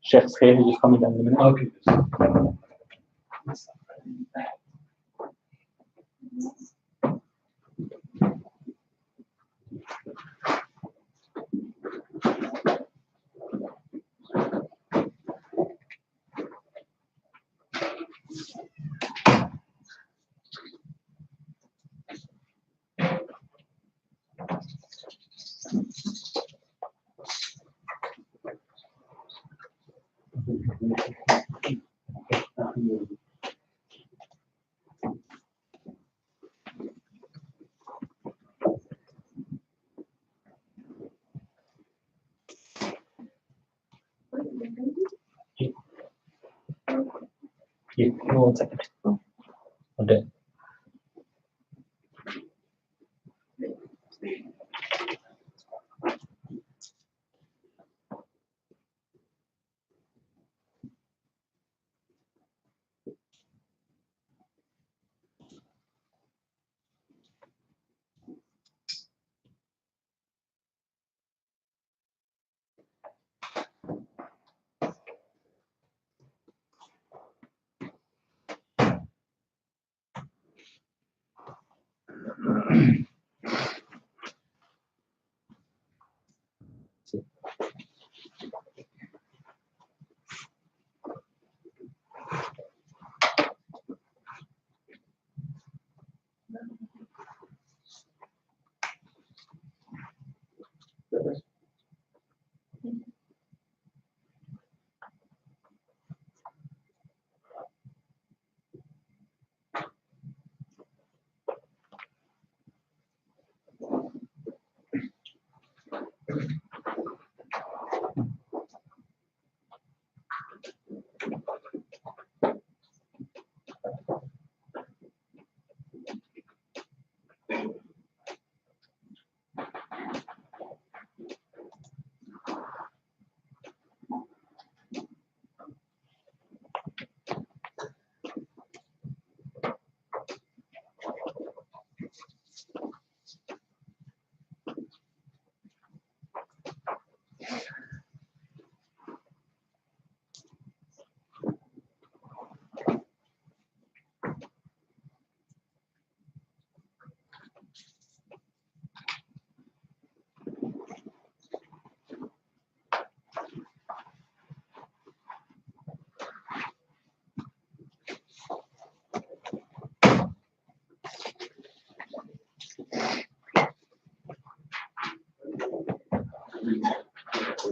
Chef's here who's just coming down in a minute. Okay. Yeah, give me 1 second. I'll do it.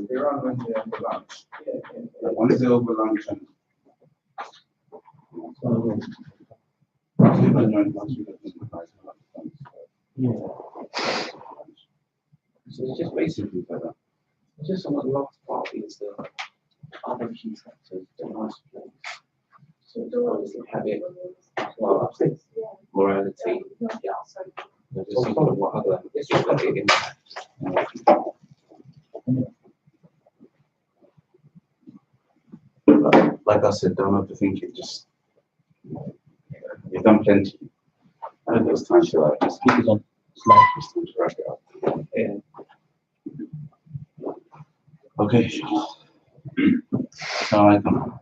They're on Wednesday over lunch. Wednesday over lunch and Yeah. so it's just basically better. It's just on the last part is the other key factors, the nice place. So it's obviously have it well upstairs, morality. Just think of what other issues that it impacts. Like I said, don't overthink it. Just you've done plenty. I think there's time to like just Keep it on slide. just time to wrap it up. Yeah. Okay. So I can.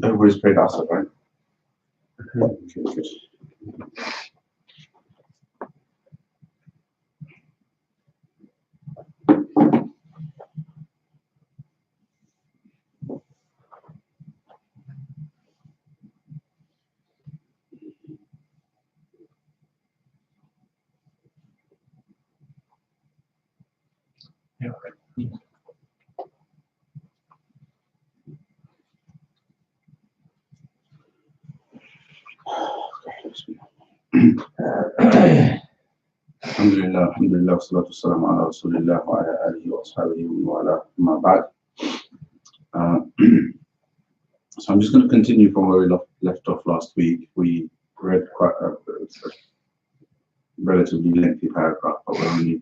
Everybody's prayed outside, right? Okay, good. Alhamdulillah, wassalatu wassalamu ala rasulillah wa ala alihi wa ashabihi wa ala ma ba'd. So I'm just going to continue from where we left off last week. We read quite a relatively lengthy paragraph, but we're only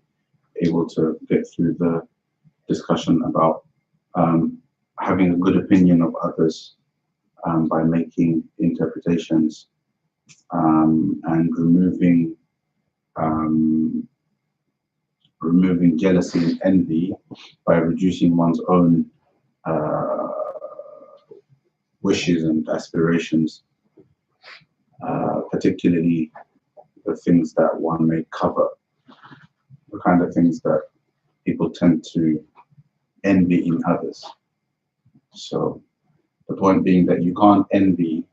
able to get through the discussion about having a good opinion of others by making interpretations and removing jealousy and envy by reducing one's own wishes and aspirations, particularly the things that one may cover, the kind of things that people tend to envy in others. So the point being that you can't envy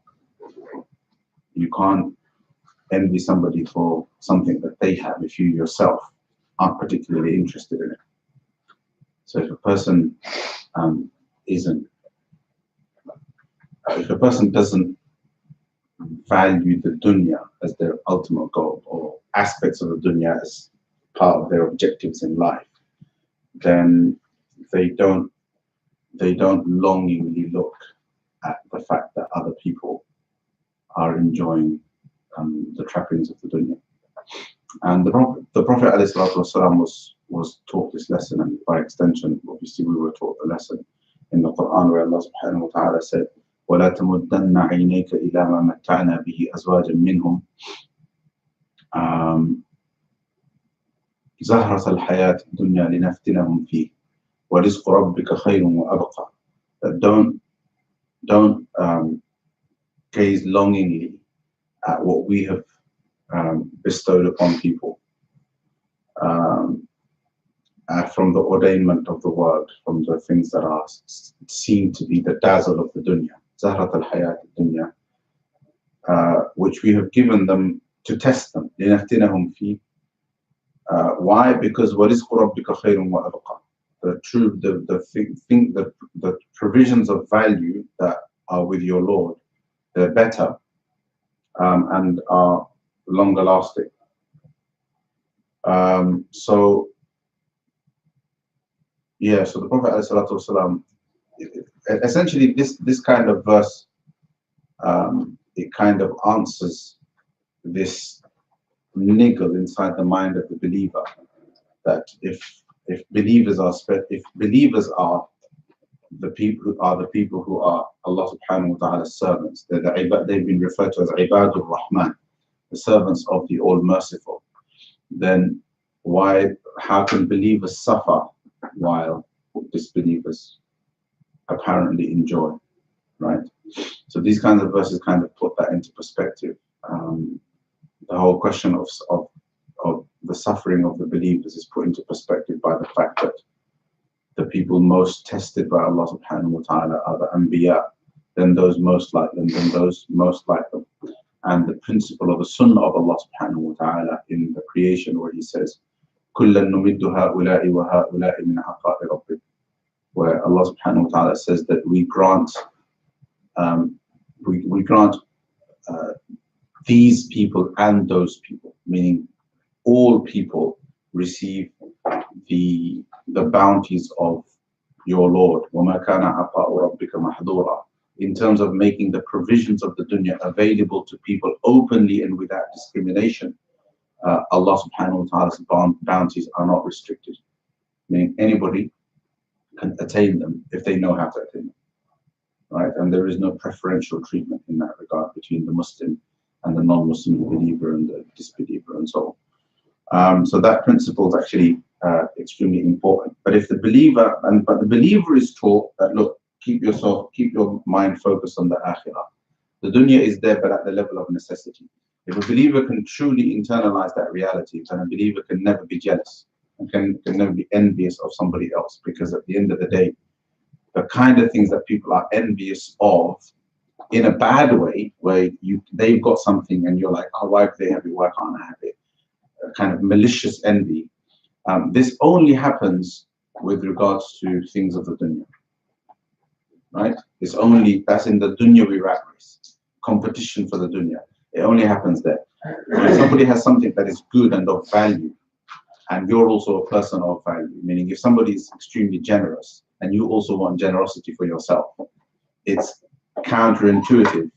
somebody for something that they have if you yourself aren't particularly interested in it. So if a person doesn't value the dunya as their ultimate goal, or aspects of the dunya as part of their objectives in life, then they don't longingly look at the fact that other people are enjoying the trappings of the dunya. And the Prophet ﷺ was taught this lesson, and by extension, obviously, we were taught the lesson in the Quran, where Allah subhanahu wa ta'ala said, وَلَا تَمُدَّنَّ عَيْنَيْكَ إِلَى مَا مَتَّعْنَا بِهِ أَزْوَاجًا مِّنْهُمْ زَهْرَةَ الْحَيَاةِ الدُّنْيَا لِنَفْتِنَهُمْ فِيهِ وَرِزْقُ رَبِّكَ خَيْرٌ وَأَبْقَى. That don't gaze longingly at what we have bestowed upon people from the ordainment of the world, from the things that are seen to be the dazzle of the dunya, Zahrat al-Hayat al-Dunya, which we have given them to test them. لِنَفْتِنَهُمْ فِيهِ. Why? Because وَرِزْقُ رَبِّكَ خَيْرٌ وَأَبْقَى. The provisions of value that are with your Lord, they're better and are longer lasting. So the Prophet ﷺ, essentially this kind of verse, it kind of answers this niggle inside the mind of the believer, that if believers are the people who are Allah subhanahu wa ta'ala's servants, they've been referred to as Ibadur Rahman, the servants of the All Merciful, then how can believers suffer while disbelievers apparently enjoy, right? So these kinds of verses kind of put that into perspective. The whole question of the suffering of the believers is put into perspective by the fact that the people most tested by Allah subhanahu wa ta'ala are the Anbiya, then those most like them, then those most like them. And the principle of the Sunnah of Allah subhanahu wa ta'ala in the creation, where He says, كُلًّا نُمِدُّ هَؤُلَاءِ وَهَؤُلَاءِ مِنْ عَطَاءِ رَبِّكَ, where Allah subhanahu wa ta'ala says that we grant these people and those people, meaning all people receive the bounties of your Lord, وَمَا كَانَ عَطَاءُ رَبِّكَ مَحْظُورًا, in terms of making the provisions of the dunya available to people openly and without discrimination. Allah subhanahu wa ta'ala's bounties are not restricted, meaning anybody can attain them if they know how to attain them, right? And there is no preferential treatment in that regard between the Muslim and the non-Muslim, the believer and the disbeliever, and so on. So that principle is actually extremely important. But if the believer is taught that, look, keep your mind focused on the akhirah. The dunya is there, but at the level of necessity. If a believer can truly internalize that reality, then a believer can never be jealous and can never be envious of somebody else, because at the end of the day, the kind of things that people are envious of in a bad way, where they've got something and you're like, oh, why do they have it? Why can't I have it? A kind of malicious envy. This only happens with regards to things of the dunya, right? That's in the dunyawi rat race, competition for the dunya. It only happens there. When somebody has something that is good and of value, and you're also a person of value, meaning if somebody is extremely generous and you also want generosity for yourself, it's counterintuitive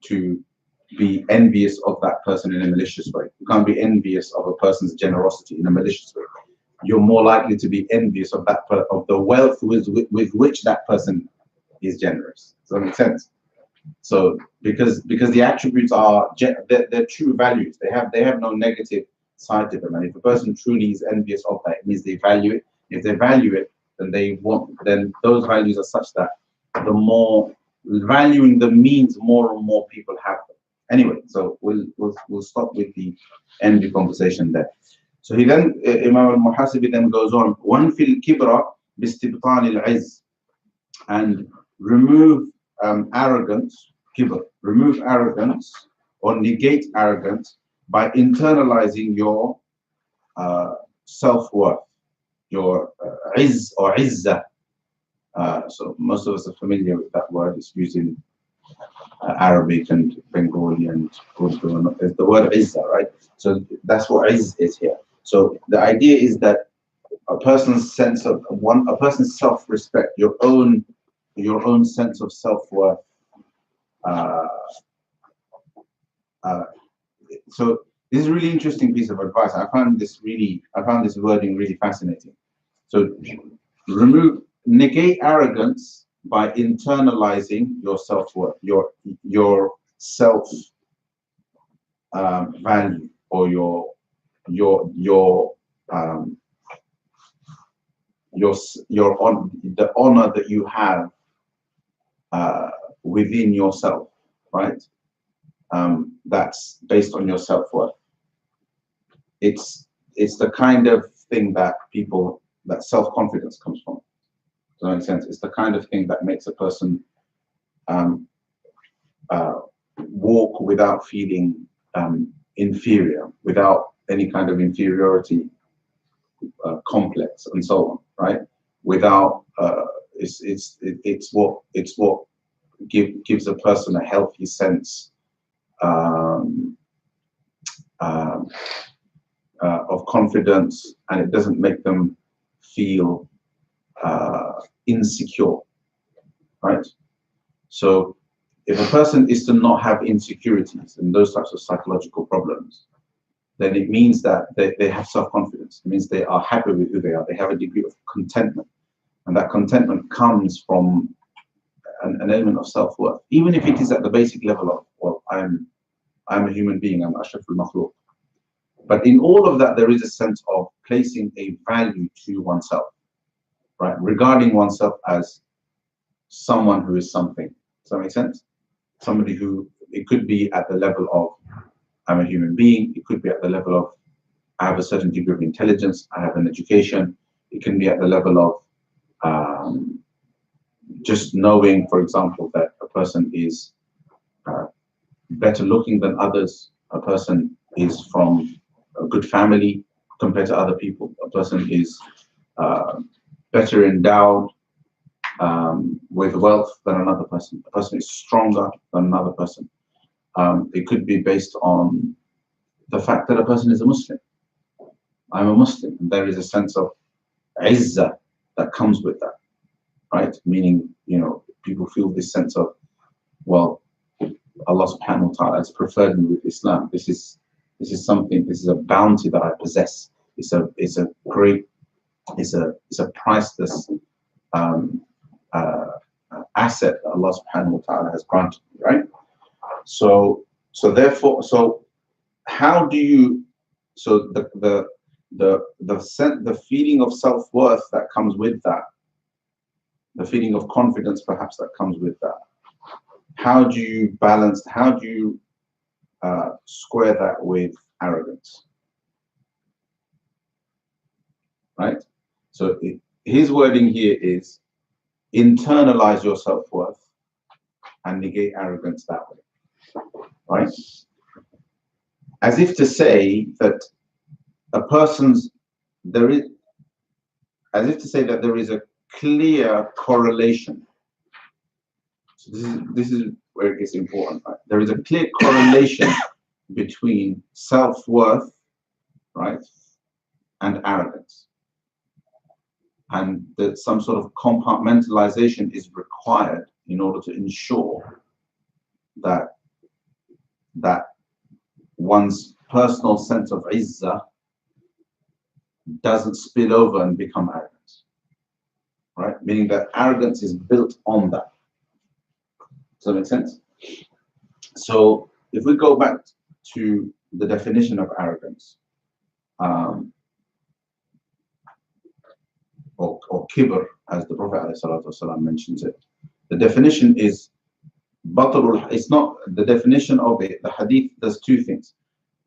to be envious of that person in a malicious way. You can't be envious of a person's generosity in a malicious way. You're more likely to be envious of the wealth with which that person is generous. Does that make sense? So because the attributes are they're true values. They have no negative side to them. And if a person truly is envious of that, it means they value it. If they value it, then those values are such that the more valuing them means more and more people have them. Anyway, so we'll stop with the envy conversation there. So he then Imam al-Muhasibi then goes on, one fil kibra bistibtan al-izz, and remove arrogance, kibr, remove arrogance or negate arrogance by internalizing your self-worth, your izz or izzah. So most of us are familiar with that word. It's used in Arabic and Bengali and Urdu, and it's the word izzah, right? So that's what izz is here. So the idea is that a person's sense of a person's self-respect, your own sense of self-worth. So this is a really interesting piece of advice. I found this wording really fascinating. So negate arrogance by internalizing your self-worth, your self value, or the honor that you have within yourself, right? That's based on your self-worth. It's the kind of thing that self-confidence comes from. Does that make sense? It's the kind of thing that makes a person walk without feeling inferior, without any kind of inferiority complex, and so on, right? Without it's what gives a person a healthy sense of confidence, and it doesn't make them feel insecure, right? So if a person is to not have insecurities and those types of psychological problems, then it means that they have self-confidence. It means they are happy with who they are. They have a degree of contentment, and that contentment comes from an element of self-worth, even if it is at the basic level of, well, I'm a human being, I'm ashraful makhluq. But in all of that, there is a sense of placing a value to oneself, right? Regarding oneself as someone who is something. Does that make sense? Somebody who, it could be at the level of, I'm a human being. It could be at the level of, I have a certain degree of intelligence, I have an education. It can be at the level of just knowing, for example, that a person is better looking than others. A person is from a good family compared to other people. A person is better endowed with wealth than another person. A person is stronger than another person. It could be based on the fact that a person is a Muslim. I'm a Muslim. And there is a sense of izzah that comes with that, right? Meaning, people feel this sense of, well, Allah subhanahu wa ta'ala has preferred me with Islam. This is a bounty that I possess. It's a priceless asset that Allah subhanahu wa ta'ala has granted me, right? So how do you, so the feeling of self-worth that comes with that, the feeling of confidence perhaps that comes with that, how do you square that with arrogance, right? So his wording here is internalize your self-worth and negate arrogance that way, right? As if to say that there is a clear correlation. So this is where it gets important, right? There is a clear correlation between self-worth, right, and arrogance, and that some sort of compartmentalization is required in order to ensure that one's personal sense of izzah doesn't spill over and become arrogance, right? Meaning that arrogance is built on that. Does that make sense? So if we go back to the definition of arrogance, or kibr, as the Prophet ﷺ mentions it, the definition is batarul. It's not the definition of it. The hadith does two things.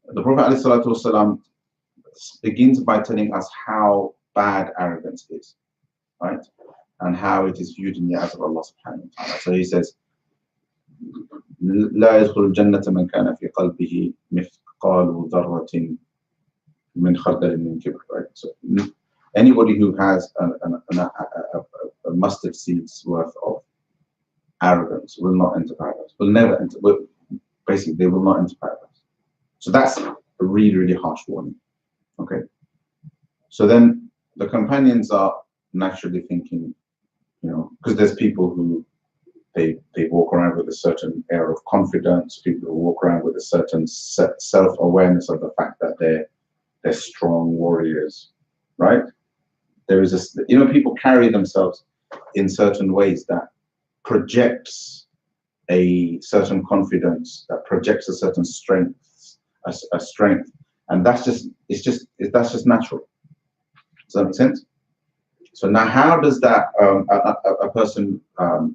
The Prophet ﷺ begins by telling us how bad arrogance is, right? And how it is viewed in the eyes of Allah subhanahu wa ta'ala. So he says, لا يدخل الجنة من كان في قلبه مثقال ذرة من خردل من كبر. Right? So anybody who has a mustard seed's worth of arrogance will not enter paradise. Will never enter. Basically, they will not enter paradise. So that's a really, really harsh warning. Okay. So then the companions are naturally thinking, you know, because there's people who they walk around with a certain air of confidence. People who walk around with a certain self-awareness of the fact that they're strong warriors, right? There is a, you know, people carry themselves in certain ways that projects a certain confidence, that projects a certain strength, a strength, and that's just natural. Does that make sense? So now, how does that a person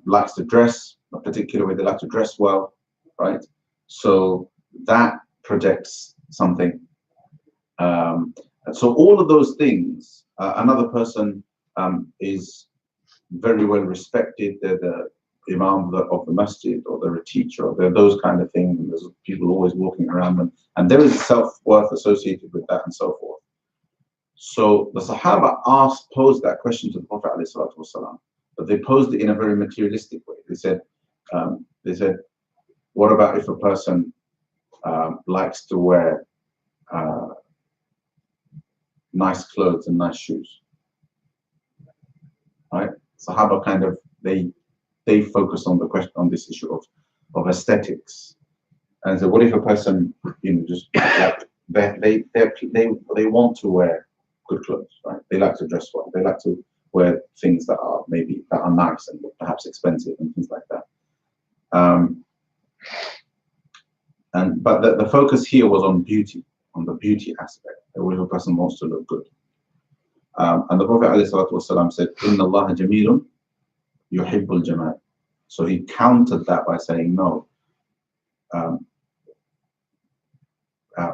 likes to dress a particular way? They like to dress well, right? So that projects something. So all of those things. Another person is very well respected. They're the imam of the masjid, or they're a teacher, or they're those kind of things. And there's people always walking around them, and there is self-worth associated with that, and so forth. So the Sahaba posed that question to the Prophet ﷺ, but they posed it in a very materialistic way. They said, what about if a person likes to wear nice clothes and nice shoes? Right? Sahaba kind of they focus on the question, on this issue of aesthetics, and so what if a person, you know, just like they want to wear good clothes, right? They like to dress well. They like to wear things that are nice and perhaps expensive and things like that. But the focus here was on beauty, on the beauty aspect. That when a person wants to look good. And the Prophet ﷺ said, "Inna Allah jamilun yuhibbul jamal." So he countered that by saying, no,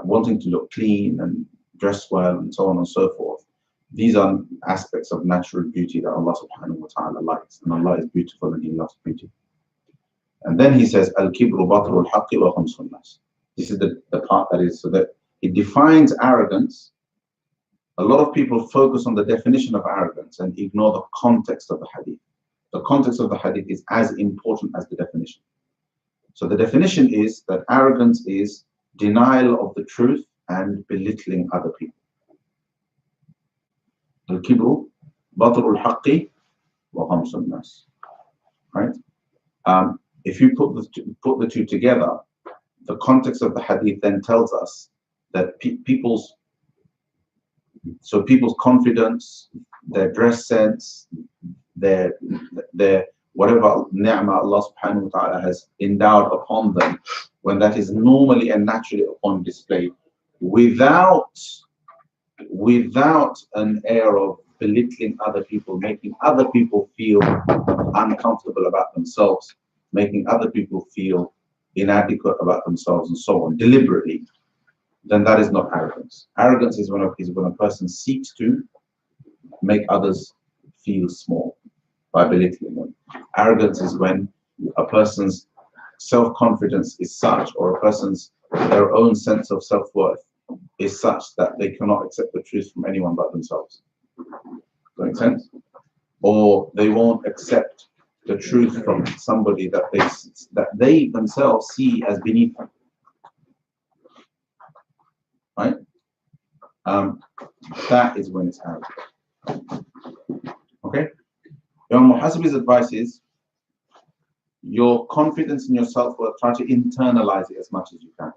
wanting to look clean and dress well and so on and so forth, these are aspects of natural beauty that Allah subhanahu wa ta'ala likes, and Allah is beautiful and He loves beauty. And then he says, Al-kibru batrul haqqi wa khamsun nas. This is the part that is, so that it defines arrogance. A lot of people focus on the definition of arrogance and ignore the context of the hadith. The context of the hadith is as important as the definition. So the definition is that arrogance is denial of the truth and belittling other people. Al-kibru batrul haqqi wa khamsun nas. Right? If you put the two together, the context of the hadith then tells us that people's confidence, their dress sense, their whatever ni'mah Allah subhanahu wa ta'ala has endowed upon them, when that is normally and naturally on display, without an air of belittling other people, making other people feel uncomfortable about themselves, making other people feel inadequate about themselves, and so on, deliberately, then that is not arrogance. Arrogance is when a person seeks to make others feel small by belittling them. Arrogance is when a person's self-confidence is such, or a person's their own sense of self-worth is such that they cannot accept the truth from anyone but themselves. Does that make sense? Or they won't accept the truth from somebody that they themselves see as beneath them. Right? That is when it's arrogant. Okay? Imam Muhasibi's advice is, your confidence in yourself, try to internalize it as much as you can.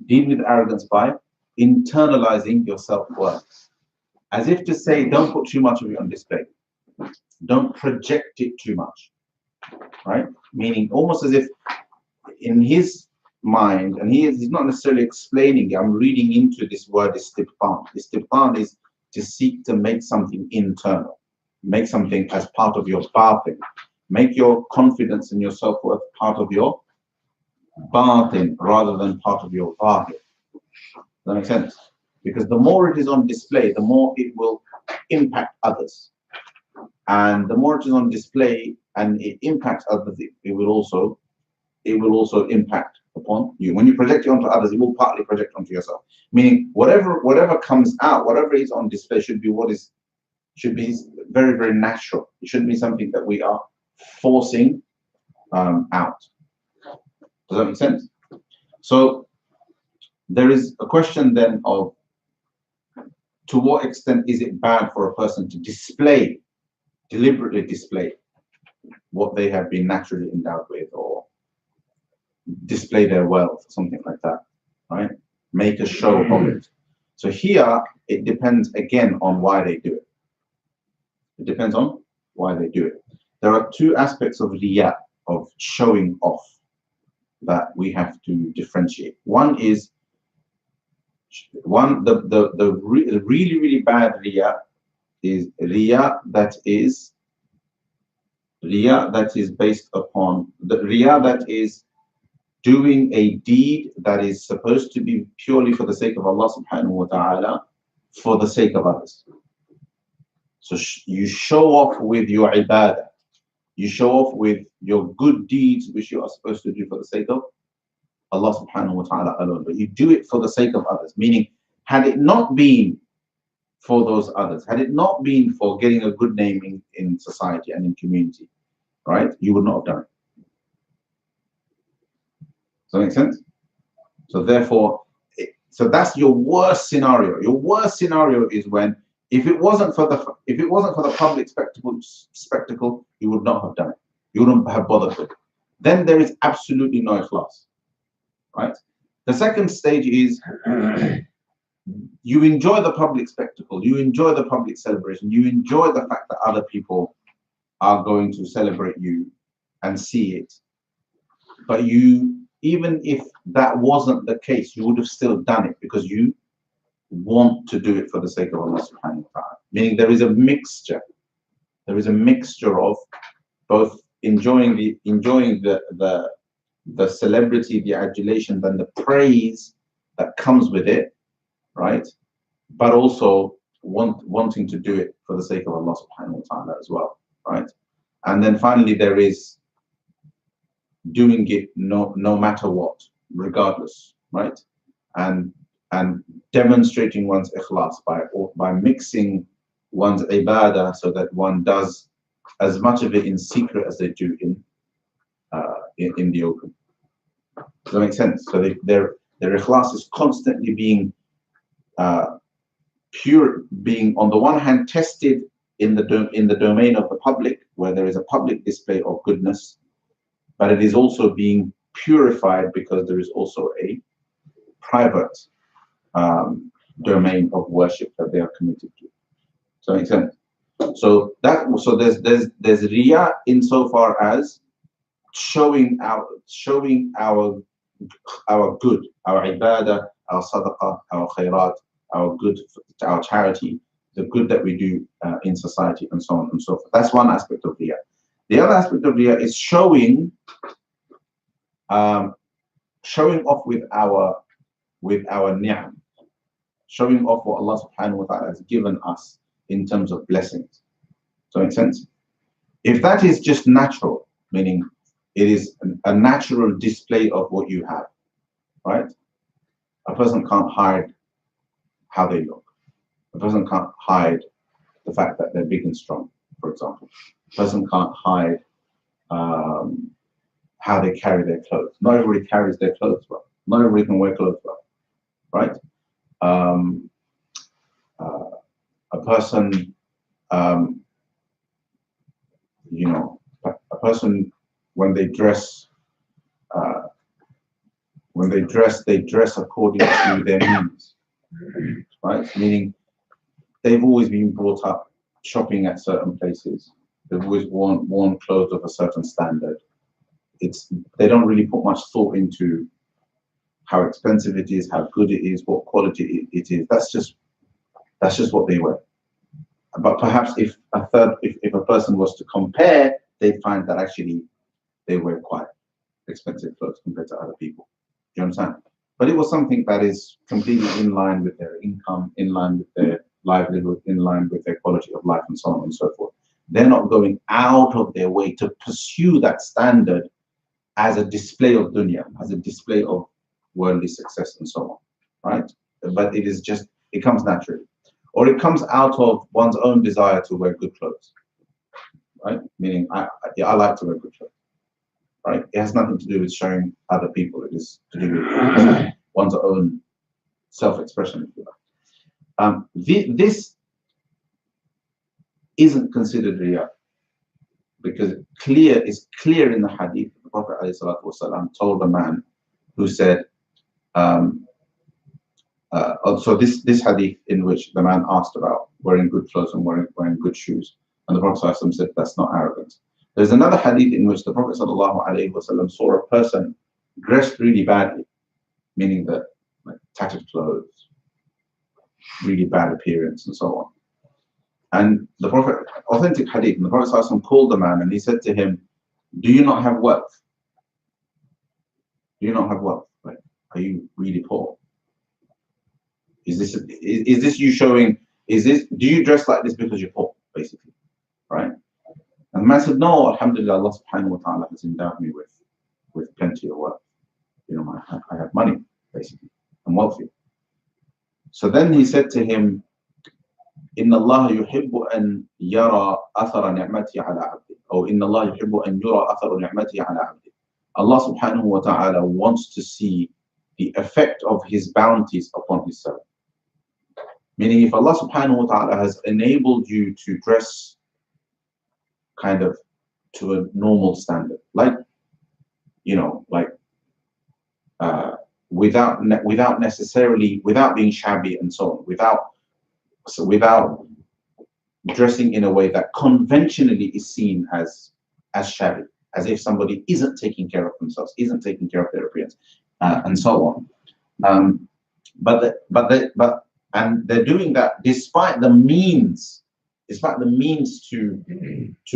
Deal with arrogance by internalizing your self-worth. As if to say, don't put too much of it on display. Don't project it too much. right? Meaning almost as if in his mind, and he's not necessarily explaining it, I'm reading into this word istibtan. Istibtan is to seek to make something internal, make something as part of your batin, make your confidence in your self-worth part of your batin rather than part of your zahir. Does that make sense? Because the more it is on display, the more it will impact others. And the more it is on display and it impacts others, it will also impact upon you. When you project it onto others, it will partly project onto yourself. Meaning whatever comes out, whatever is on display should be very, very natural. It shouldn't be something that we are forcing out. Does that make sense? So there is a question then of to what extent is it bad for a person to deliberately display what they have been naturally endowed with, or display their wealth, something like that, right? Make a show of it. So here it depends again on why they do it. It depends on why they do it. There are two aspects of riya, of showing off, that we have to differentiate. One is the really, really bad riya is riya that is based upon the riya that is doing a deed that is supposed to be purely for the sake of Allah subhanahu wa ta'ala, for the sake of others. So you show off with your ibadah, you show off with your good deeds which you are supposed to do for the sake of Allah subhanahu wa ta'ala alone, but you do it for the sake of others. Meaning, had it not been for those others, had it not been for getting a good name in society and in community, right, you would not have done it. Does that make sense? So therefore, so that's your worst scenario. Your worst scenario is when if it wasn't for the public spectacle, you would not have done it. You wouldn't have bothered with it. Then there is absolutely no ikhlas, right? The second stage is you enjoy the public spectacle, you enjoy the public celebration, you enjoy the fact that other people are going to celebrate you and see it, but you, even if that wasn't the case, you would have still done it because you want to do it for the sake of Allah subhanahu wa ta'ala. Meaning there is a mixture. There is a mixture of both enjoying the celebrity, the adulation, and the praise that comes with it, right? But also wanting to do it for the sake of Allah subhanahu wa ta'ala as well, right? And then finally there is doing it no matter what, regardless, right? And demonstrating one's ikhlas by mixing one's ibadah so that one does as much of it in secret as they do in the open. Does that make sense? So their ikhlas is constantly being pure, being on the one hand tested in the domain of the public, where there is a public display of goodness, but it is also being purified because there is also a private domain of worship that they are committed to. Does that make sense? So there's riya insofar as showing our good, our ibadah, our sadaqah, our khairat, our good, our charity, the good that we do in society, and so on and so forth. That's one aspect of riya. The other aspect of riya is showing off with our ni'am, showing off what Allah subhanahu wa ta'ala has given us in terms of blessings. Does that make sense? If that is just natural, meaning it is a natural display of what you have, right? A person can't hide how they look. A person can't hide the fact that they're big and strong, for example. A person can't hide how they carry their clothes. Not everybody carries their clothes well. Not everybody can wear clothes well, right? A person, a person when they dress, they dress according to their means, right? Meaning they've always been brought up shopping at certain places, They've always worn clothes of a certain standard. They don't really put much thought into how expensive it is, how good it is, what quality it is. That's just what they wear. But perhaps if a person was to compare, they'd find that actually they wear quite expensive clothes compared to other people. Do you understand? But it was something that is completely in line with their income, in line with their livelihood, in line with their quality of life, and so on and so forth. They're not going out of their way to pursue that standard as a display of dunya, as a display of worldly success and so on, right? But it comes naturally. Or it comes out of one's own desire to wear good clothes, right? Meaning, I like to wear good clothes, right? It has nothing to do with showing other people. It is to do with one's own self-expression, if you like. This isn't considered riyah because it's clear in the hadith. The Prophet ﷺ told a man who said, so this hadith in which the man asked about wearing good clothes and wearing good shoes, and the Prophet ﷺ said that's not arrogance. There's another hadith in which the Prophet ﷺ saw a person dressed really badly, meaning that like tattered clothes, really bad appearance, and so on. And the Prophet, authentic hadith, and the Prophet ﷺ called the man and he said to him, "Do you not have wealth? Do you not have wealth? Like, are you really poor? Is this you showing? Do you dress like this because you're poor, basically, right?" And the man said, "No, alhamdulillah, Allah subhanahu wa ta'ala has endowed me with plenty of wealth. You know, I have money, basically. I'm wealthy." So then he said to him, "Inna Allah yuhibbu an yara athara ni'mati ala abdi." Or "Inna Allah yuhibbu an yura athara ni'mati ala abdi." Allah subhanahu wa ta'ala wants to see the effect of his bounties upon his servant. Meaning, if Allah subhanahu wa ta'ala has enabled you to dress kind of to a normal standard, like, you know, like without being shabby and so on, without dressing in a way that conventionally is seen as shabby, as if somebody isn't taking care of themselves, isn't taking care of their appearance, and so on. And they're doing that despite the means to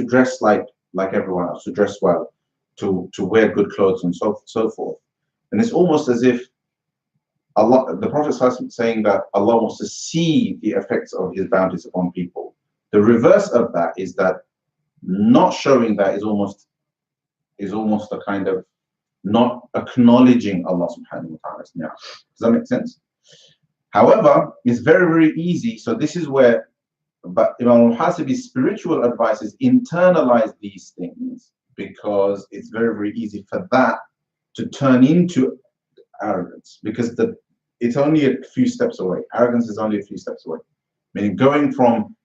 dress like everyone else, to dress well, to wear good clothes and so forth. And it's almost as if the Prophet is saying that Allah wants to see the effects of his bounties upon people. The reverse of that is that not showing that is almost a kind of not acknowledging Allah subhanahu wa ta'ala's ni'mah. Does that make sense? However, it's very, very easy. So this is where, but Imam al-Hasibi's spiritual advice is internalize these things, because it's very, very easy for that to turn into arrogance, because it's only a few steps away. Arrogance is only a few steps away. Meaning going from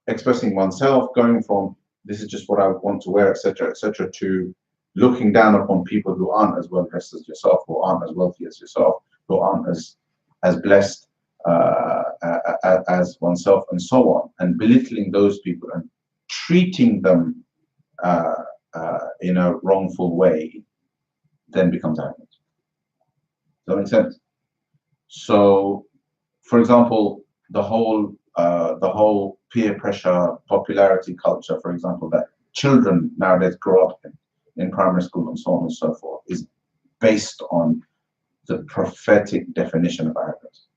expressing oneself, going from this is just what I want to wear, etc., to looking down upon people who aren't as well dressed as yourself, who aren't as wealthy as yourself, who aren't as blessed as oneself, and so on, and belittling those people and treating them in a wrongful way, then becomes arrogance. Does that make sense? So, for example, the whole peer pressure, popularity culture, for example, that children nowadays grow up in primary school and so on and so forth, is based on the prophetic definition of arrogance.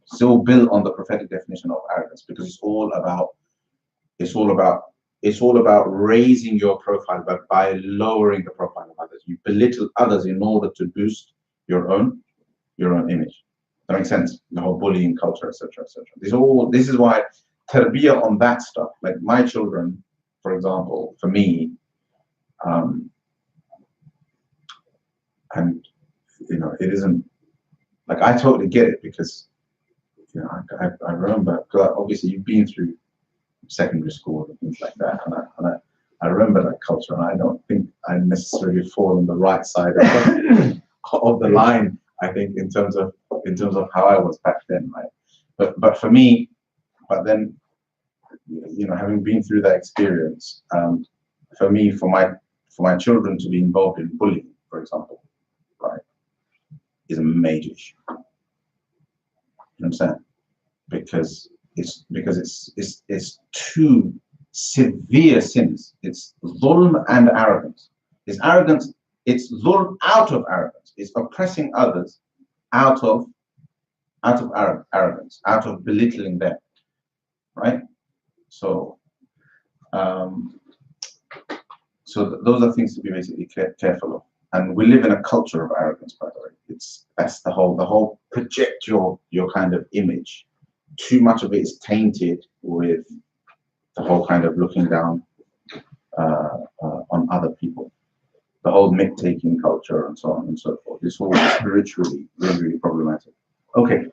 Still built on the prophetic definition of arrogance, because it's all about raising your profile, but by lowering the profile of others. You belittle others in order to boost your own image. That makes sense? The whole bullying culture, etc., etc. This is why tarbiyah on that stuff, like my children, for example, for me, and you know, it isn't like I totally get it, because you know, I remember, because obviously you've been through secondary school and things like that, and I remember that culture, and I don't think I necessarily fall on the right side of the line. I think in terms of how I was back then, right? But for me, then having been through that experience, for me, for my children to be involved in bullying, for example, right, is a major issue. You know what I'm saying? Because it's two severe sins. It's dhulm and arrogance. It's arrogance. It's dhulm out of arrogance. It's oppressing others out of arrogance, out of belittling them, right? So, those are things to be basically careful of. And we live in a culture of arrogance, by the way. That's the whole project your kind of image. Too much of it is tainted with the whole kind of looking down on other people. The whole myth-taking culture and so on and so forth. It's all spiritually really, really problematic. Okay.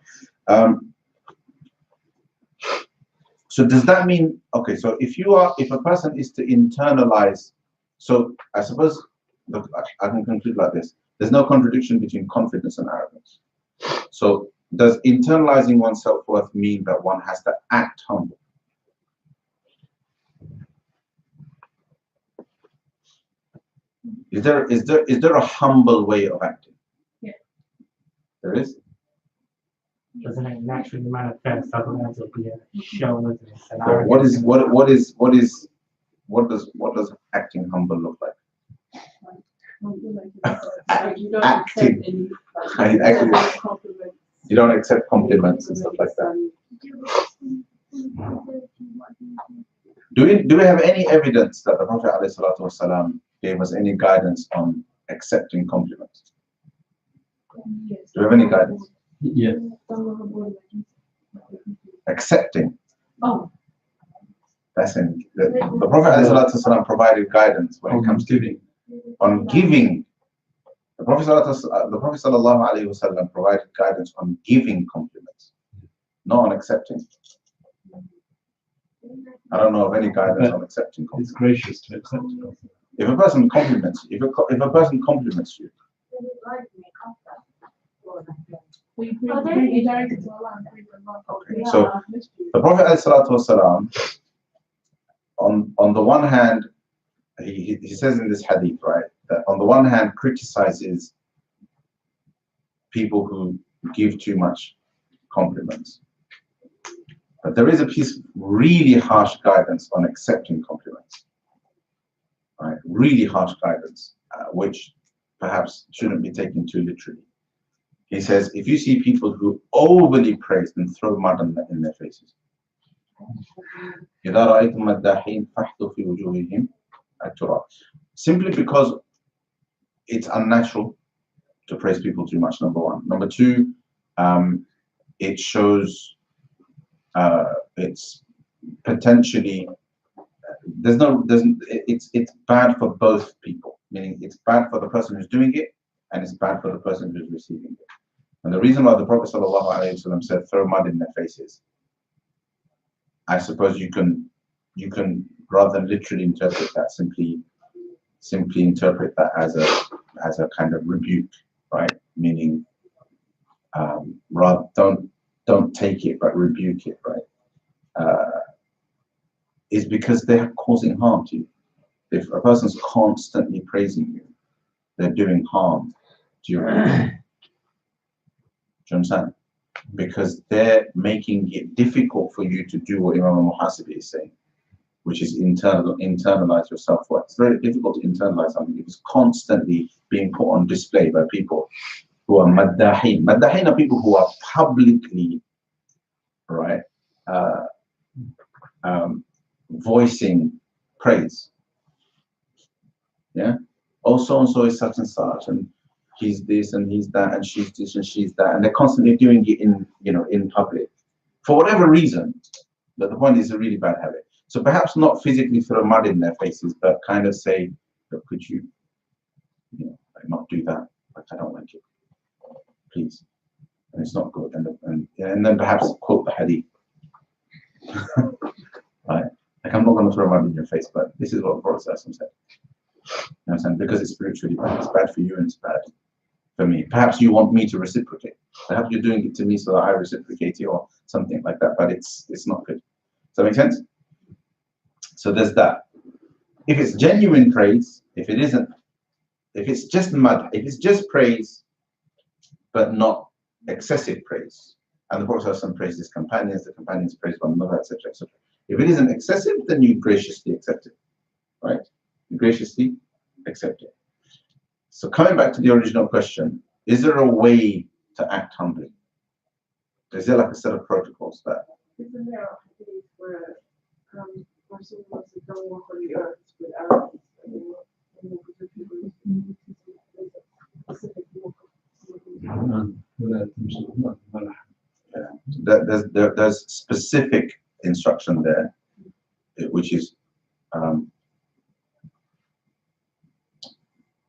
So does that mean, okay, so if a person is to internalize, so I suppose, look, I can conclude like this. There's no contradiction between confidence and arrogance. So does internalizing one's self-worth mean that one has to act humble? Is there a humble way of acting? Yeah. There is? Doesn't it naturally manifest? Otherwise, it'll be a show, isn't it? So what does acting humble look like? Acting. You don't accept compliments and stuff like that. Do we have any evidence that the Prophet ﷺ gave us any guidance on accepting compliments? Do we have any guidance? Yes. Accepting. Oh. That's in the Prophet ﷺ provided guidance when it comes to giving. On giving, the Prophet ﷺ provided guidance on giving compliments, not on accepting. I don't know of any guidance on accepting compliments. It's gracious to accept. If a person compliments you, okay, so the Prophet ﷺ, on the one hand, he says in this hadith, right, that on the one hand criticizes people who give too much compliments. But there is a piece of really harsh guidance on accepting compliments. Right? Really harsh guidance, which perhaps shouldn't be taken too literally. He says, if you see people who overly praise, then throw mud in their faces. Simply because it's unnatural to praise people too much, number one. Number two, it shows it's potentially it's bad for both people, meaning it's bad for the person who's doing it and it's bad for the person who's receiving it. And the reason why the Prophet ﷺ said throw mud in their faces, I suppose you can rather than literally interpret that, simply interpret that as a kind of rebuke, right? Meaning rather don't take it but rebuke it, right? Is because they're causing harm to you. If a person's constantly praising you, they're doing harm to your religion. Do you understand? Because they're making it difficult for you to do what Imam al-Muhasibi is saying, which is internalize your self-worth. It's very difficult to internalize something. It's constantly being put on display by people who are maddahin. Maddahin are people who are publicly, right, voicing praise. Yeah? Oh, so-and-so is such and such, and he's this and he's that, and she's this and she's that, and they're constantly doing it in public for whatever reason. But the point is a really bad habit. So perhaps not physically throw mud in their faces, but kind of say, look, could you like not do that? Like, I don't like it, please. And it's not good. And then perhaps quote the hadith. Right? Like, I'm not going to throw mud in your face, but this is what the Prophet said. You know what I'm saying? Because it's spiritually bad. It's bad for you and it's bad for me. Perhaps you want me to reciprocate. Perhaps you're doing it to me so that I reciprocate you or something like that. But it's not good. Does that make sense? So there's that. If it's genuine praise, if it isn't, if it's just mud, if it's just praise, but not excessive praise, and the Prophet ﷺ praised his companions, the companions praised one another, etc., etc. If it isn't excessive, then you graciously accept it, right? You graciously accept it. So coming back to the original question, is there a way to act humbly? Is there like a set of protocols that? Isn't there a case where person wants to go walk on the earth with arrows and the people need to specific walk? There's specific instruction there, which is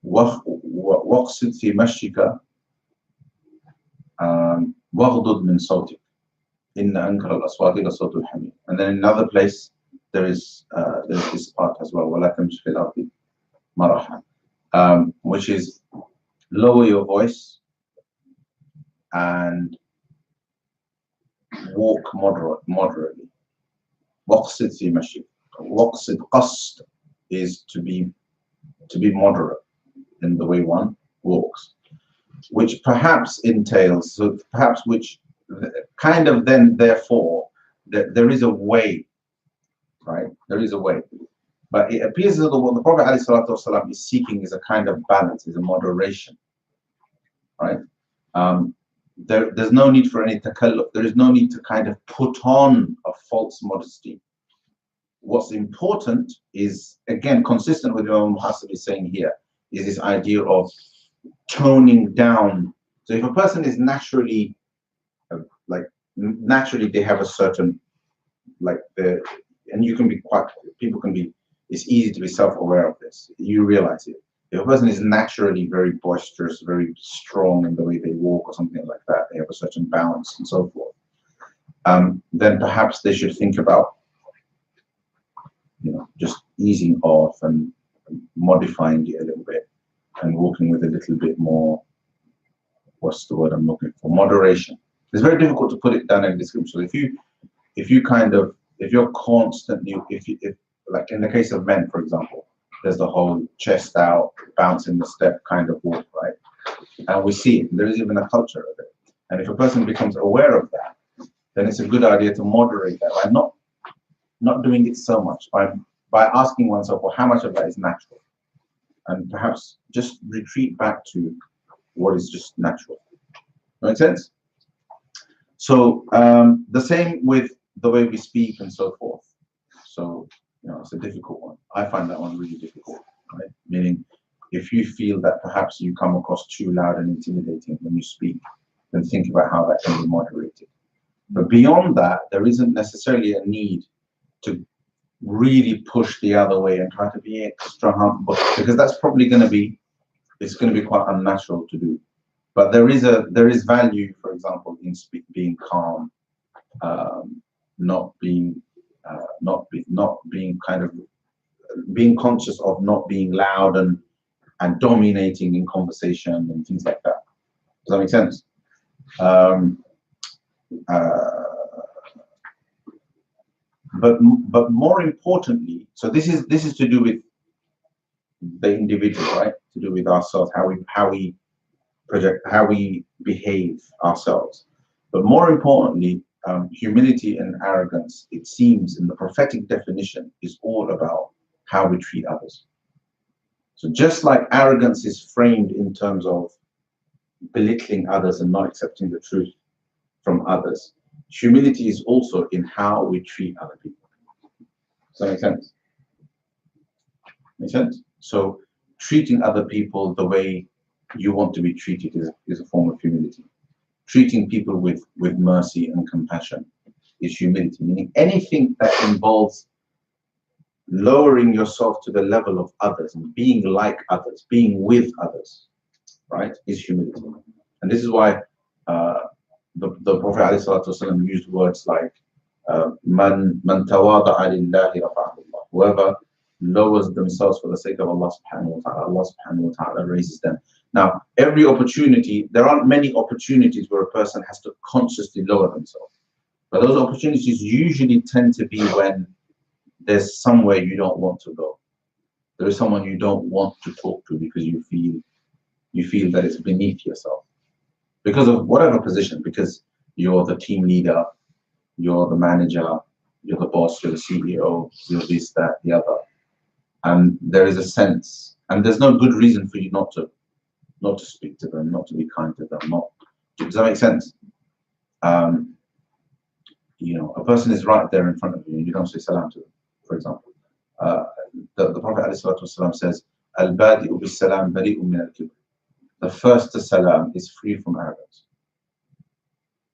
واقصد في مشيك واغضض من صوتك إن أنكر الأصوات لصوت الحمير. And then in another place there's this part as well, ولا تمشي في الأرض مرحا, which is lower your voice and walk moderately. واقصد في مشيك. واقصد, قصد is to be moderate in the way one walks, which perhaps entails, so perhaps which kind of then therefore that there is a way, right? There is a way, but it appears that what the Prophet ﷺ is seeking is a kind of balance, is a moderation, right? There's no need for any takalluf. There is no need to kind of put on a false modesty. What's important is, again, consistent with what Imam Hassan is saying here, is this idea of toning down. So if a person is naturally, naturally they have a certain, and you can be quite, people can be, it's easy to be self-aware of this. You realize it. If a person is naturally very boisterous, very strong in the way they walk or something like that, they have a certain balance and so forth, then perhaps they should think about, just easing off and modifying it a little bit and walking with a little bit more, what's the word I'm looking for? Moderation. It's very difficult to put it down in a description. So if you're constantly, if like in the case of men, for example, there's the whole chest out, bouncing the step kind of walk, right? And we see it. There is even a culture of it. And if a person becomes aware of that, then it's a good idea to moderate that by not doing it so much, by asking oneself, well, how much of that is natural? And perhaps just retreat back to what is just natural. Make sense? So the same with the way we speak and so forth. So it's a difficult one. I find that one really difficult, right? Meaning, if you feel that perhaps you come across too loud and intimidating when you speak, then think about how that can be moderated. But beyond that, there isn't necessarily a need to really push the other way and try to be extra humble, because that's probably going to be quite unnatural to do. But there is value, for example, in being calm, not being kind of being conscious of not being loud and dominating in conversation and things like that. Does that make sense? But more importantly, so this is to do with the individual, right? To do with ourselves, how we project, how we behave ourselves. But more importantly, humility and arrogance, it seems in the prophetic definition, is all about how we treat others. So just like arrogance is framed in terms of belittling others and not accepting the truth from others, humility is also in how we treat other people. Does that make sense? Make sense? So treating other people the way you want to be treated is a form of humility. Treating people with mercy and compassion is humility, meaning anything that involves lowering yourself to the level of others and being like others, being with others, right, is humility. And this is why the Prophet ﷺ used words like man tawada'a lillahi rafa'ahu Allah. Whoever lowers themselves for the sake of Allah subhanahu wa ta'ala, Allah subhanahu wa ta'ala raises them. Now, every opportunity, there aren't many opportunities where a person has to consciously lower themselves. But those opportunities usually tend to be when there's somewhere you don't want to go. There is someone you don't want to talk to because you feel that it's beneath yourself. Because of whatever position, because you're the team leader, you're the manager, you're the boss, you're the CEO, you're this, that, the other. And there is a sense, and there's no good reason for you not to speak to them, not to be kind to them, does that make sense? You know, a person is right there in front of you and you don't say salam to them, for example. The Prophet ﷺ says, Al-Badi'u bis-salam bari'u min al-kibr. The first to salam is free from arrogance.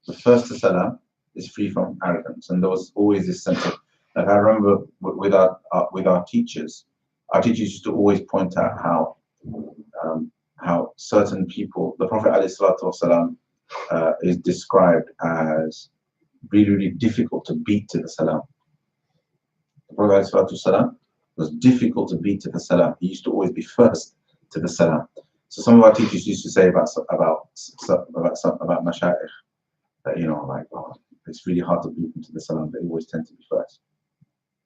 The first to salam is free from arrogance. And there was always this sense of, like I remember with our teachers used to always point out how certain people, the Prophet ﷺ is described as really, really difficult to beat to the salam. The Prophet ﷺ was difficult to beat to the salam. He used to always be first to the salam. So some of our teachers used to say about mashayikh that, you know, like, oh, it's really hard to beat them to the salam. They always tend to be first.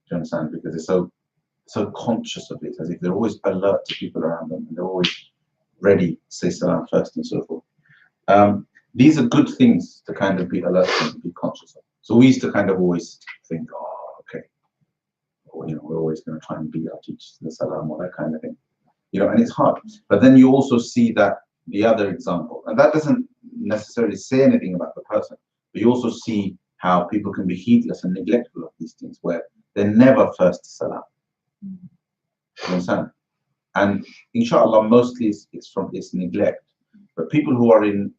Do you understand? Because they're so conscious of it, as if they're always alert to people around them, and they're always ready to say salam first and so forth. These are good things to kind of be alert and be conscious of. So we used to kind of always think, oh, okay, or, you know, we're always going to try and beat our teachers to the salam or that kind of thing. You know, and it's hard. But then you also see that the other example, and that doesn't necessarily say anything about the person, but you also see how people can be heedless and neglectful of these things, where they're never first to salam. You understand? And inshallah, mostly it's from this neglect. But people who are in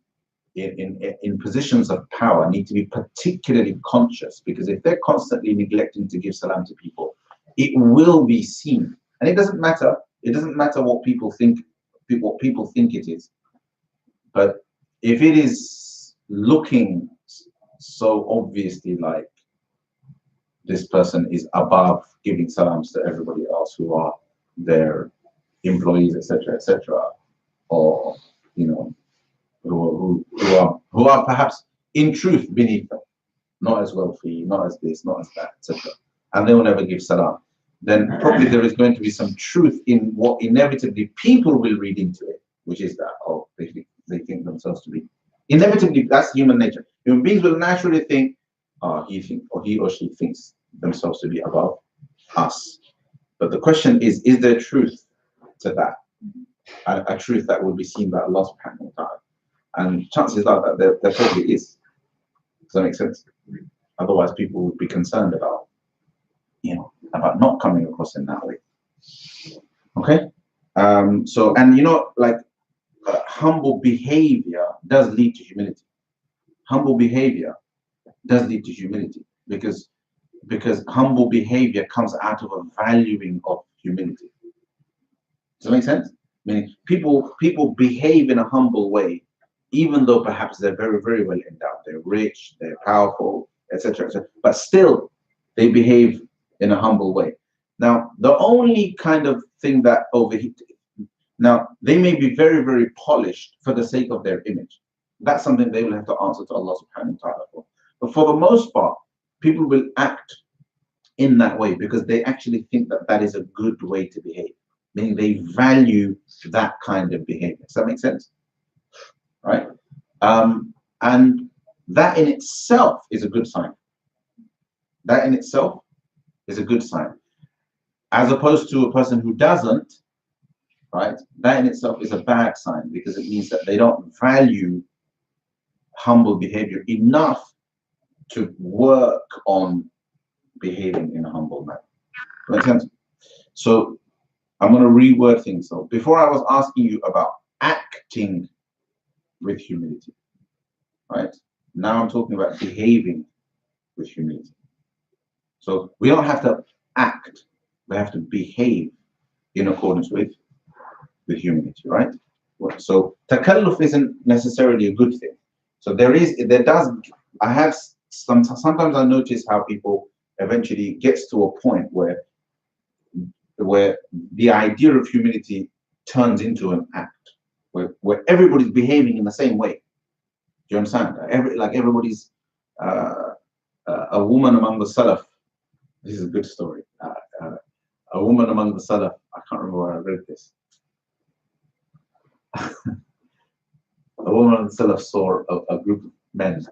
positions of power need to be particularly conscious, because if they're constantly neglecting to give salam to people, it will be seen. And it doesn't matter. It doesn't matter what people think. What people think it is. But if it is looking so obviously like this person is above giving salams to everybody else who are their employees, etc., or you know, who are perhaps in truth beneath them, not as wealthy, not as this, not as that, etc., and they will never give salam, then probably there is going to be some truth in what inevitably people will read into it, which is that, oh, they think themselves to be. Inevitably, that's human nature. Human beings will naturally think, he or she thinks themselves to be above us. But the question is there truth to that? A truth that will be seen by Allah subhanahu wa ta'ala. And chances are that there probably is. Does that make sense? Otherwise, people would be concerned about, about not coming across in that way. Okay? So, and like humble behavior does lead to humility. Humble behavior does lead to humility because humble behavior comes out of a valuing of humility. Does that make sense? Meaning people behave in a humble way, even though perhaps they're very, very well endowed, they're rich, they're powerful, etc., but still they behave in a humble way. Now, the only kind of thing that now they may be very, very polished for the sake of their image. That's something they will have to answer to Allah subhanahu wa ta'ala for. But for the most part, people will act in that way because they actually think that that is a good way to behave, meaning they value that kind of behavior. Does that make sense? Right? And that in itself is a good sign. That in itself is a good sign. As opposed to a person who doesn't, right? That in itself is a bad sign because it means that they don't value humble behavior enough to work on behaving in a humble manner. Make sense? So I'm going to reword things. So before I was asking you about acting with humility, right? Now I'm talking about behaving with humility. So we don't have to act, we have to behave in accordance with humility, right? So takalluf isn't necessarily a good thing. So sometimes I notice how people eventually gets to a point where the idea of humility turns into an act, where everybody's behaving in the same way. Do you understand? Everybody's a woman among the Salaf. This is a good story. a woman among the Salaf, I can't remember where I read this. A woman among the Salaf saw a group of men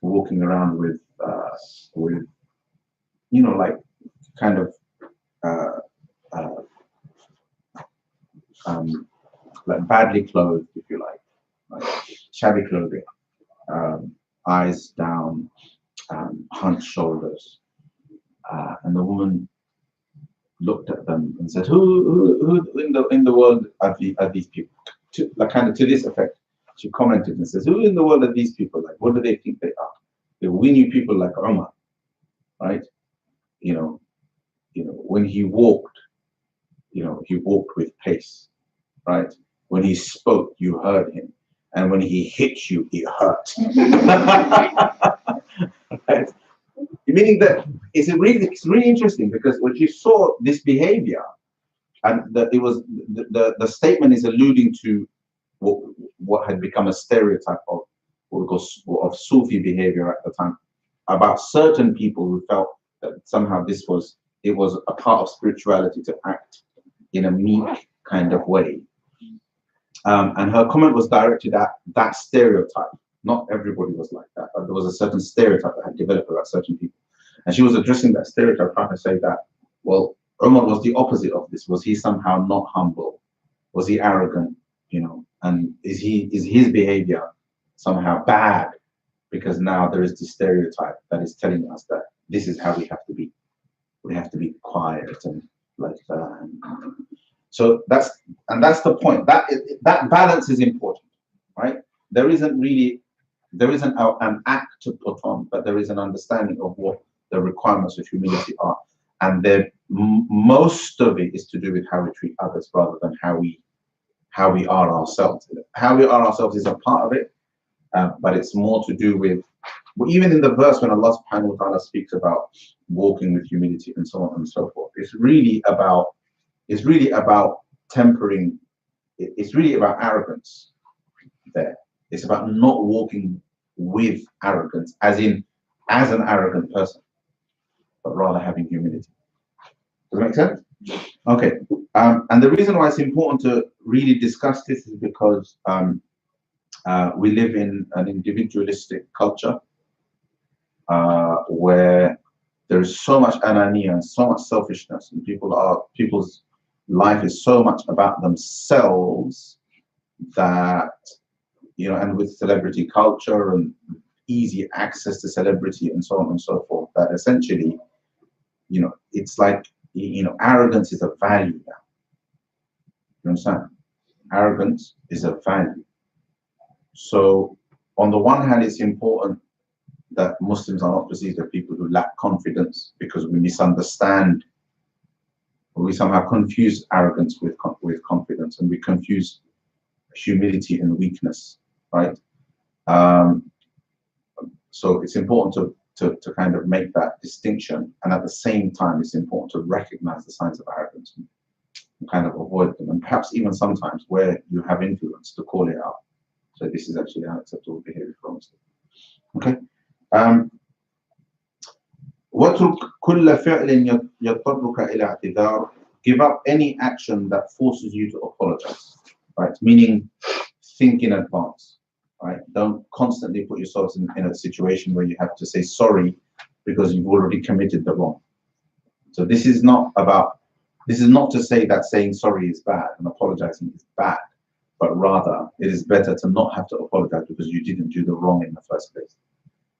walking around with you know, like kind of like badly clothed, if you like shabby clothing, eyes down, hunched shoulders, and the woman looked at them and said, "Who in the world are these people?" Like kind of to this effect, she commented and says, "Who in the world are these people? Like, what do they think they are? We knew people like Umar, right? You know, when he walked, he walked with pace, right? When he spoke, you heard him, and when he hit you, it hurt." Right? Meaning that it's really interesting, because when you saw this behavior, and that it was the statement is alluding to what had become a stereotype of what we call of Sufi behavior at the time, about certain people who felt that somehow it was a part of spirituality to act in a meek kind of way. And her comment was directed at that stereotype. Not everybody was like that, but there was a certain stereotype that had developed about certain people. And she was addressing that stereotype, trying to say that, well, Umar was the opposite of this. Was he somehow not humble? Was he arrogant? And is his behavior somehow bad? Because now there is this stereotype that is telling us that this is how we have to be. We have to be quiet and like that. So that's the point. That balance is important, right? There isn't an act to put on, but there is an understanding of what the requirements of humility are, and most of it is to do with how we treat others rather than how we are ourselves. How we are ourselves is a part of it, but it's more to do with, even in the verse when Allah subhanahu wa ta'ala speaks about walking with humility and so on and so forth, it's really about tempering. It's really about arrogance there. It's about not walking with arrogance, as an arrogant person, but rather having humility. Does that make sense? Okay. And the reason why it's important to really discuss this is because we live in an individualistic culture where there is so much anania and so much selfishness, and people's life is so much about themselves that, and with celebrity culture and easy access to celebrity and so on and so forth, that essentially, it's like, arrogance is a value now. You understand? Arrogance is a value. So on the one hand, it's important that Muslims are not perceived as people who lack confidence, because we misunderstand, we somehow confuse arrogance with confidence, and we confuse humility and weakness, right? So it's important to kind of make that distinction, and at the same time, it's important to recognize the signs of arrogance and kind of avoid them, and perhaps even sometimes where you have influence to call it out. So this is actually unacceptable behavior for Muslims. Okay. وَاتْرُكْ كُلَّ فِعْلٍ يَضْطَرُّكَ إِلَى اعْتِذَارٍ. Give up any action that forces you to apologize, right? Meaning, think in advance, right? Don't constantly put yourselves in a situation where you have to say sorry because you've already committed the wrong. So this is not to say that saying sorry is bad and apologizing is bad, but rather it is better to not have to apologize because you didn't do the wrong in the first place.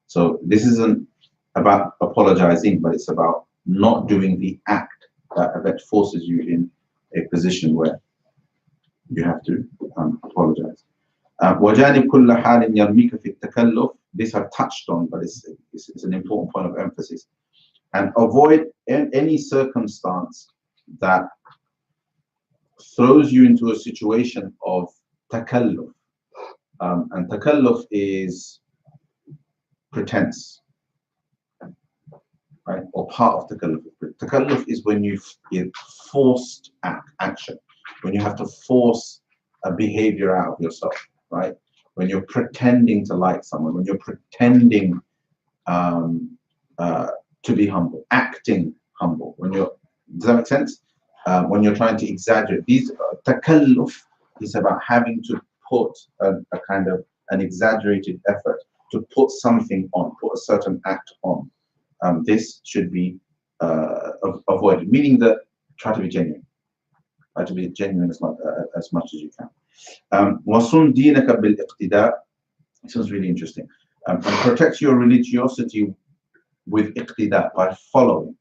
So this isn't about apologizing, but it's about not doing the act that forces you in a position where you have to apologize. وَجَانِبْ كُلَّ حَالٍ يَرْمِيكَ فِي التَّكَلُّفِ. This I've touched on, but it's an important point of emphasis. And avoid any circumstance that throws you into a situation of takalluf. And takalluf is pretense, right? Or part of takalluf. Takalluf is when you forced action, when you have to force a behavior out of yourself, right? When you're pretending to like someone, when you're pretending to be humble, acting humble, when you're Does that make sense? When you're trying to exaggerate, these takalluf is about having to put a kind of an exaggerated effort to put something on, put a certain act on. This should be avoided, meaning that try to be genuine. Try to be genuine as much as you can. وَصُنْ دِينَكَ بِالْإِقْتِدَاءِ. This was really interesting. And protect your religiosity with iqtida, by following.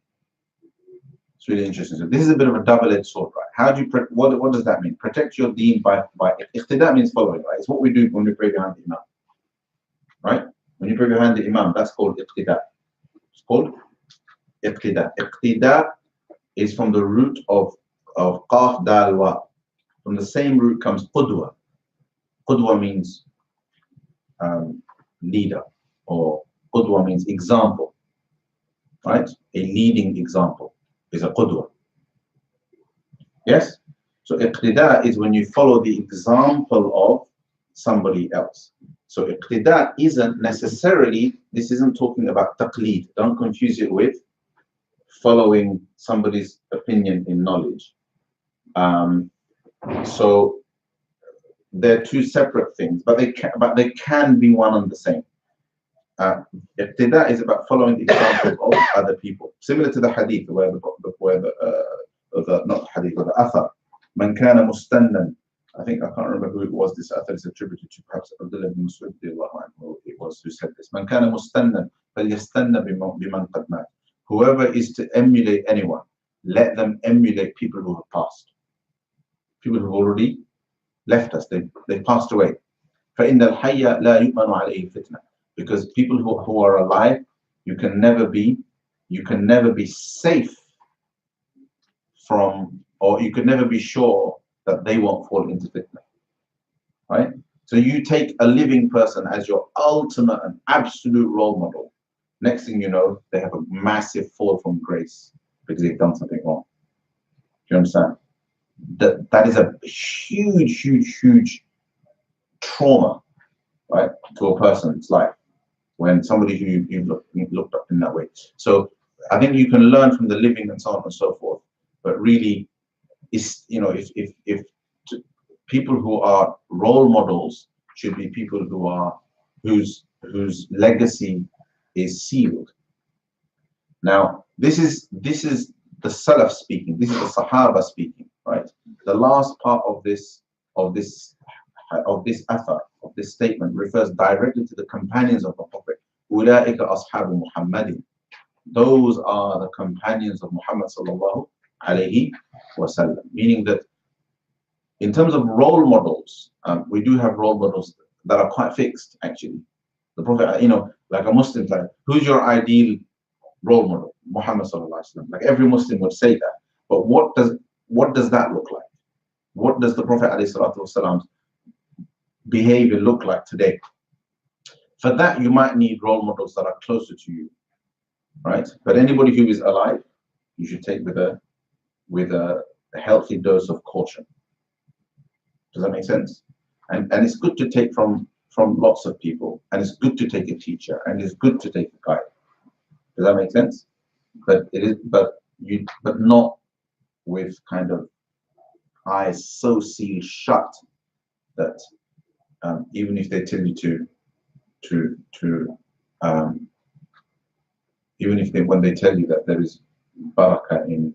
It's really interesting. So this is a bit of a double-edged sword, right? How do you what does that mean? Protect your deen by iqtida means following, right? It's what we do when we pray behind the imam, right? When you pray behind the imam, that's called iqtida. It's called iqtida. Iqtida is from the root of qaf dal wa. From the same root comes qudwa. Qudwa means leader, or qudwa means example, right? A leading example is a qudwa. Yes? So iqtida is when you follow the example of somebody else. So iqtida isn't necessarily, this isn't talking about taqleed. Don't confuse it with following somebody's opinion in knowledge. So they're two separate things, but they can be one and the same. Iqtida is about following the example of other people, similar to the hadith, where not the hadith, but the athar. Man kana mustannan. I think, I can't remember who it was. This athar is attributed to perhaps Abdullah ibn Mas'ud. It was who said this. Man kana mustannan falyastanna biman qad mat. Whoever is to emulate anyone, let them emulate people who have passed. People who have already left us. They passed away. فَإِنَّ الْحَيَّ لَا يُؤْمَنُ عَلَيْهِ فِتْنَةً. Because people who are alive, you can never be safe from, or you can never be sure that they won't fall into fitna. Right? So you take a living person as your ultimate and absolute role model. Next thing you know, they have a massive fall from grace because they've done something wrong. Do you understand? That is a huge trauma, right, to a person's life when somebody who you've looked up in that way. So I think you can learn from the living and so on and so forth, but really, if people who are role models should be people whose legacy is sealed. Now, this is the Salaf speaking. This is the Sahaba speaking, right? The last part of this athar, of this statement, refers directly to the companions of the Prophet. Ulaika ashabu Muhammadin. Those are the companions of Muhammad sallallahu alayhi wasallam. Meaning that in terms of role models, we do have role models that are quite fixed, actually. The Prophet, like a Muslim, like, who's your ideal role model? Muhammad sallallahu alaihi wasallam. Like every Muslim would say that. But what does that look like? What does the Prophet alayhi salatu wasallam's behavior look like today? For that, you might need role models that are closer to you, right? But anybody who is alive, you should take with a healthy dose of caution. Does that make sense? And it's good to take from lots of people, and it's good to take a teacher, and it's good to take a guide. Does that make sense? But not with kind of eyes so sealed shut that even if they tell you when they tell you that there is barakah in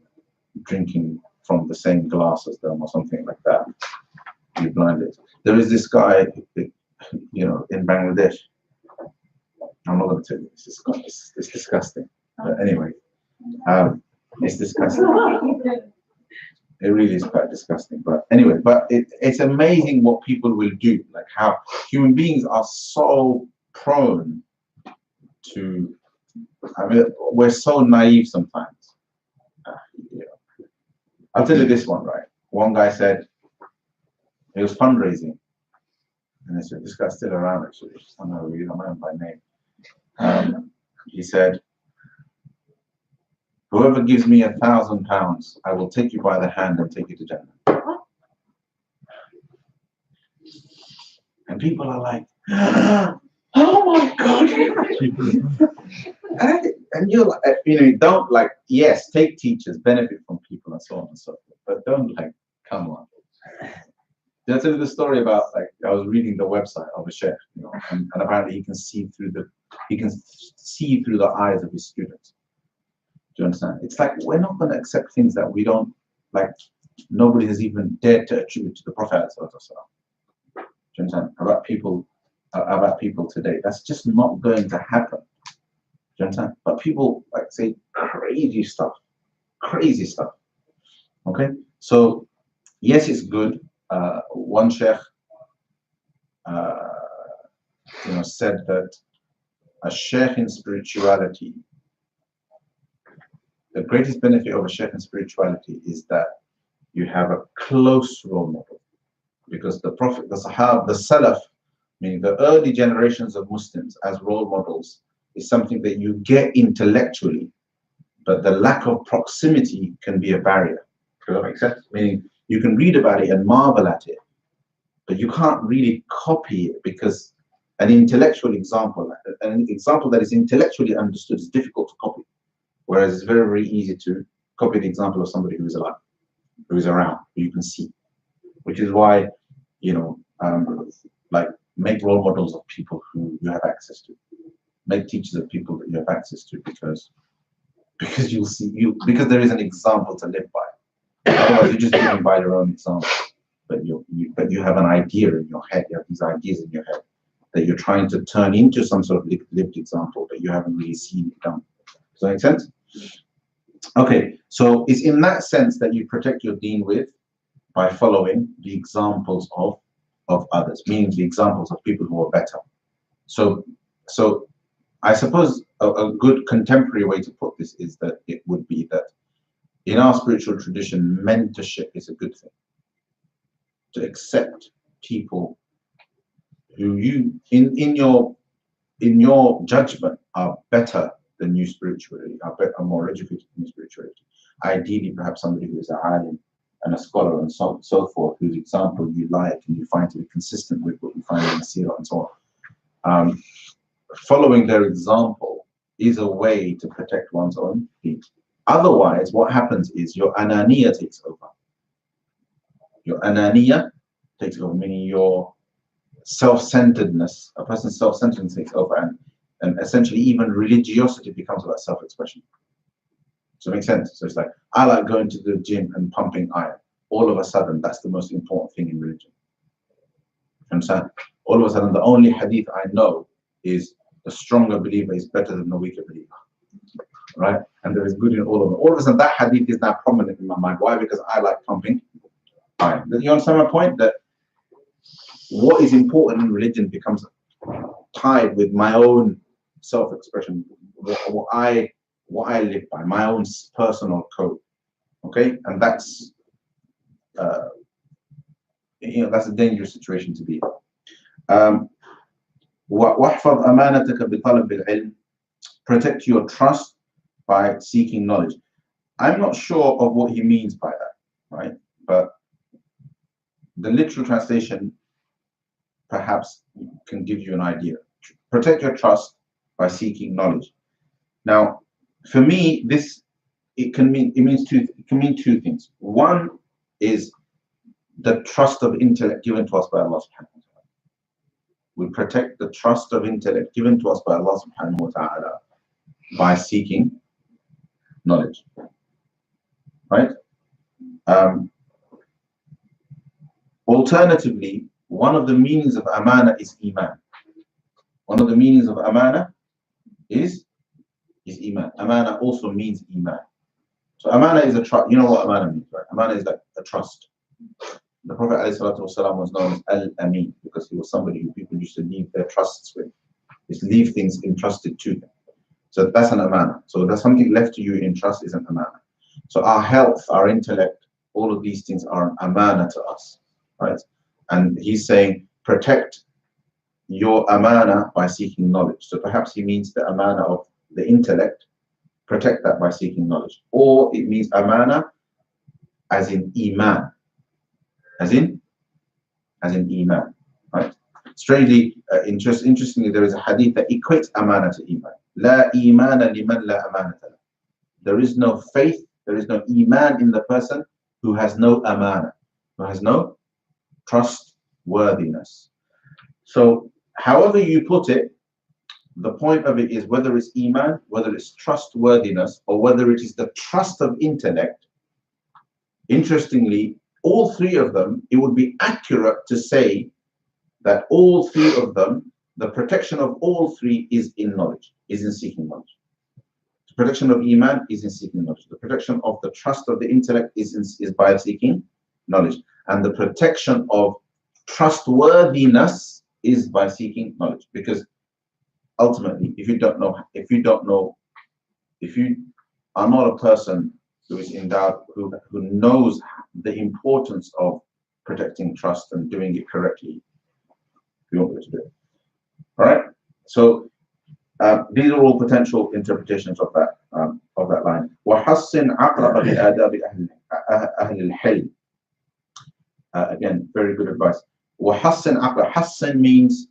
drinking from the same glass as them or something like that, you're blinded. There is this guy, in Bangladesh. I'm not going to tell you. It's disgusting. But anyway, it's disgusting. It really is quite disgusting. But anyway, it's amazing what people will do. Like how human beings are so prone to. I mean, we're so naive sometimes. I'll tell you this one, right? One guy said he was fundraising, and I said, this guy's still around actually. I don't know, we don't know him by name. He said, whoever gives me £1,000, I will take you by the hand and take you to Jannah. And people are like, oh my God. And you're like, you know, don't like, yes, take teachers, benefit from people and so on and so forth, but don't like, come on. Did I tell you the story about, like, I was reading the website of a sheikh, you know, and apparently he can see through the eyes of his students. Do you understand? It's like, we're not going to accept things that we don't, like, nobody has even dared to attribute to the Prophet. Do you understand? About people today. That's just not going to happen. Do you understand? But people, like, say crazy stuff. Okay? So, yes, it's good. One sheikh, said that a sheikh in spirituality, the greatest benefit of a sheikh in spirituality is that you have a close role model, because the Prophet, the Sahaba, the Salaf, meaning the early generations of Muslims as role models, is something that you get intellectually, but the lack of proximity can be a barrier. Does that make sense? Meaning you can read about it and marvel at it, but you can't really copy it, because an example that is intellectually understood is difficult to copy, whereas it's very, very easy to copy the example of somebody who is alive, who is around, who you can see. Which is why, like, make role models of people who you have access to. Make teachers of people that you have access to, because you'll see because there is an example to live by. Otherwise, you're just living by your own example. But you have an idea in your head. You have these ideas in your head that you're trying to turn into some sort of lived example, but you haven't really seen it done. Does that make sense? Okay, so it's in that sense that you protect your deen by following the examples of others, meaning the examples of people who are better. So I suppose a good contemporary way to put this is that it would be that in our spiritual tradition, mentorship is a good thing. To accept people who you, in your judgment, are better than you spiritually, are more educated than you spirituality. Ideally, perhaps somebody who is a alim and a scholar and so forth, whose example you like and you find to be consistent with what you find in the seerah and so on. Following their example is a way to protect one's own feet. Otherwise, what happens is your ananiya takes over. Your ananiya takes over, meaning your self-centeredness, a person's self-centeredness takes over, and essentially even religiosity becomes about self-expression. Does that make sense? So it's like, I like going to the gym and pumping iron. All of a sudden, that's the most important thing in religion. You understand? All of a sudden, the only hadith I know is the stronger believer is better than the weaker believer. Right? And there is good in all of them. All of a sudden, that hadith is now prominent in my mind. Why? Because I like pumping iron. Do you understand my point? That what is important in religion becomes tied with my own self-expression, what I live by, my own personal code. Okay, and that's that's a dangerous situation to be in. وَاحْفَظْ أَمَانَتَكَ بِطَلَبِ الْعِلْمِ. Protect your trust by seeking knowledge. I'm not sure of what he means by that, right? But the literal translation perhaps can give you an idea. Protect your trust by seeking knowledge. Now, for me, it can mean two things. One is the trust of intellect given to us by Allah subhanahu wa ta'ala. We protect the trust of intellect given to us by Allah subhanahu wa ta'ala by seeking knowledge. Right? Alternatively, one of the meanings of amana is iman. One of the meanings of amana is iman. Amana also means iman. So amana is a trust. You know what amana means, right? Amana is like a trust. The Prophet ﷺ was known as Al-Amin because he was somebody who people used to leave their trusts with. Just leave things entrusted to them. So that's an amana. So there's something left to you in trust is an amana. So our health, our intellect, all of these things are an amana to us, right? And he's saying protect your amana by seeking knowledge. So perhaps he means the amana of the intellect, protect that by seeking knowledge. Or it means amana as in iman. As in iman, right? Strangely, interestingly, there is a hadith that equates amana to iman. لا إيمان لمن لا أمانة له. There is no faith, there is no iman in the person who has no amana, who has no trustworthiness. So however you put it, the point of it is whether it's iman, whether it's trustworthiness, or whether it is the trust of intellect. Interestingly, all three of them, it would be accurate to say that all three of them, the protection of all three is in knowledge, is in seeking knowledge. The protection of iman is in seeking knowledge. The protection of the trust of the intellect is by seeking knowledge. And the protection of trustworthiness is by seeking knowledge. Because ultimately, if you are not a person who is endowed, who knows the importance of protecting trust and doing it correctly, you won't be able to do it. All right. So these are all potential interpretations of that line. وَحَسِّنْ عَقْلَبَ بِآدَابِ أَهْلِ الْحِلْمِ. Again, very good advice. وَحَسِّنْ عَقْلَ. Hassan means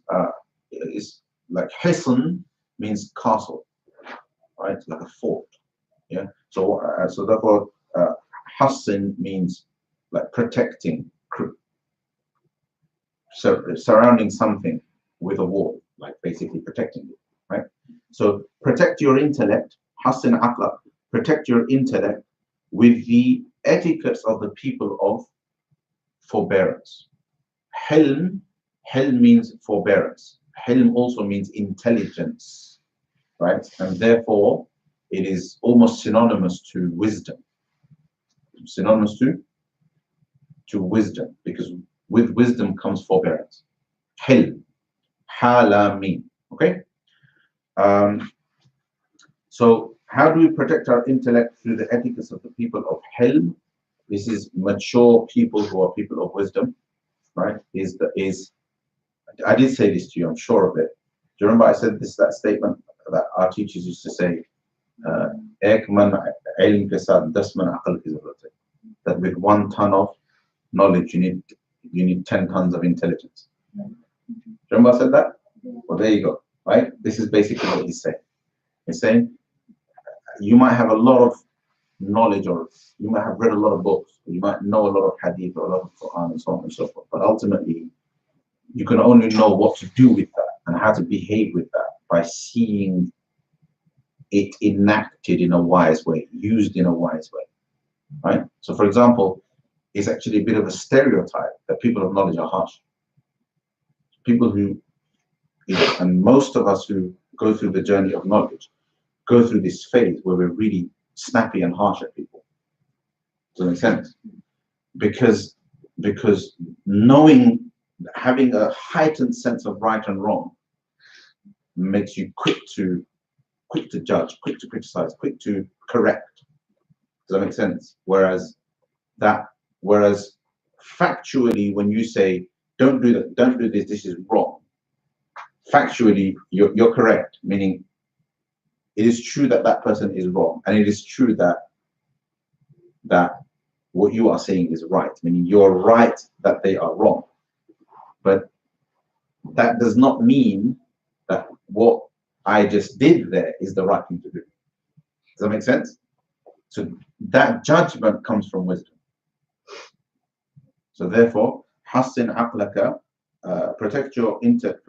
is like hisn means castle, right? Like a fort. Yeah. So therefore, hassin means like protecting, surrounding something with a wall, like basically protecting it, right? So protect your intellect, hassin aqla, protect your intellect with the etiquettes of the people of forbearance. Hilm means forbearance. Hilm also means intelligence, right? And therefore, it is almost synonymous to wisdom. Synonymous to wisdom, because with wisdom comes forbearance. Hilm, halami. Okay. So how do we protect our intellect? Through the etiquettes of the people of Hilm. This is mature people who are people of wisdom, right? I did say this to you, I'm sure of it. Do you remember I said that statement that our teachers used to say, that with 1 ton of knowledge you need 10 tons of intelligence. Do you remember I said that? Well, there you go, right? This is basically what he's saying. He's saying you might have a lot of knowledge, or you might have read a lot of books, or you might know a lot of hadith or a lot of Quran and so on and so forth, but ultimately you can only know what to do with that and how to behave with that by seeing it enacted in a wise way, used in a wise way, right? So for example, it's actually a bit of a stereotype that people of knowledge are harsh. People who, and most of us who go through the journey of knowledge go through this phase where we're really snappy and harsh at people. Does that make sense? Because knowing, having a heightened sense of right and wrong makes you quick to judge, quick to criticize, quick to correct. Does that make sense? Whereas factually, when you say don't do that, don't do this, this is wrong, factually you're correct, meaning it is true that that person is wrong, and it is true that what you are saying is right, meaning you're right that they are wrong. But that does not mean that what I just did there is the right thing to do. Does that make sense? So that judgment comes from wisdom. So therefore, hassin aqlaka, protect your intellect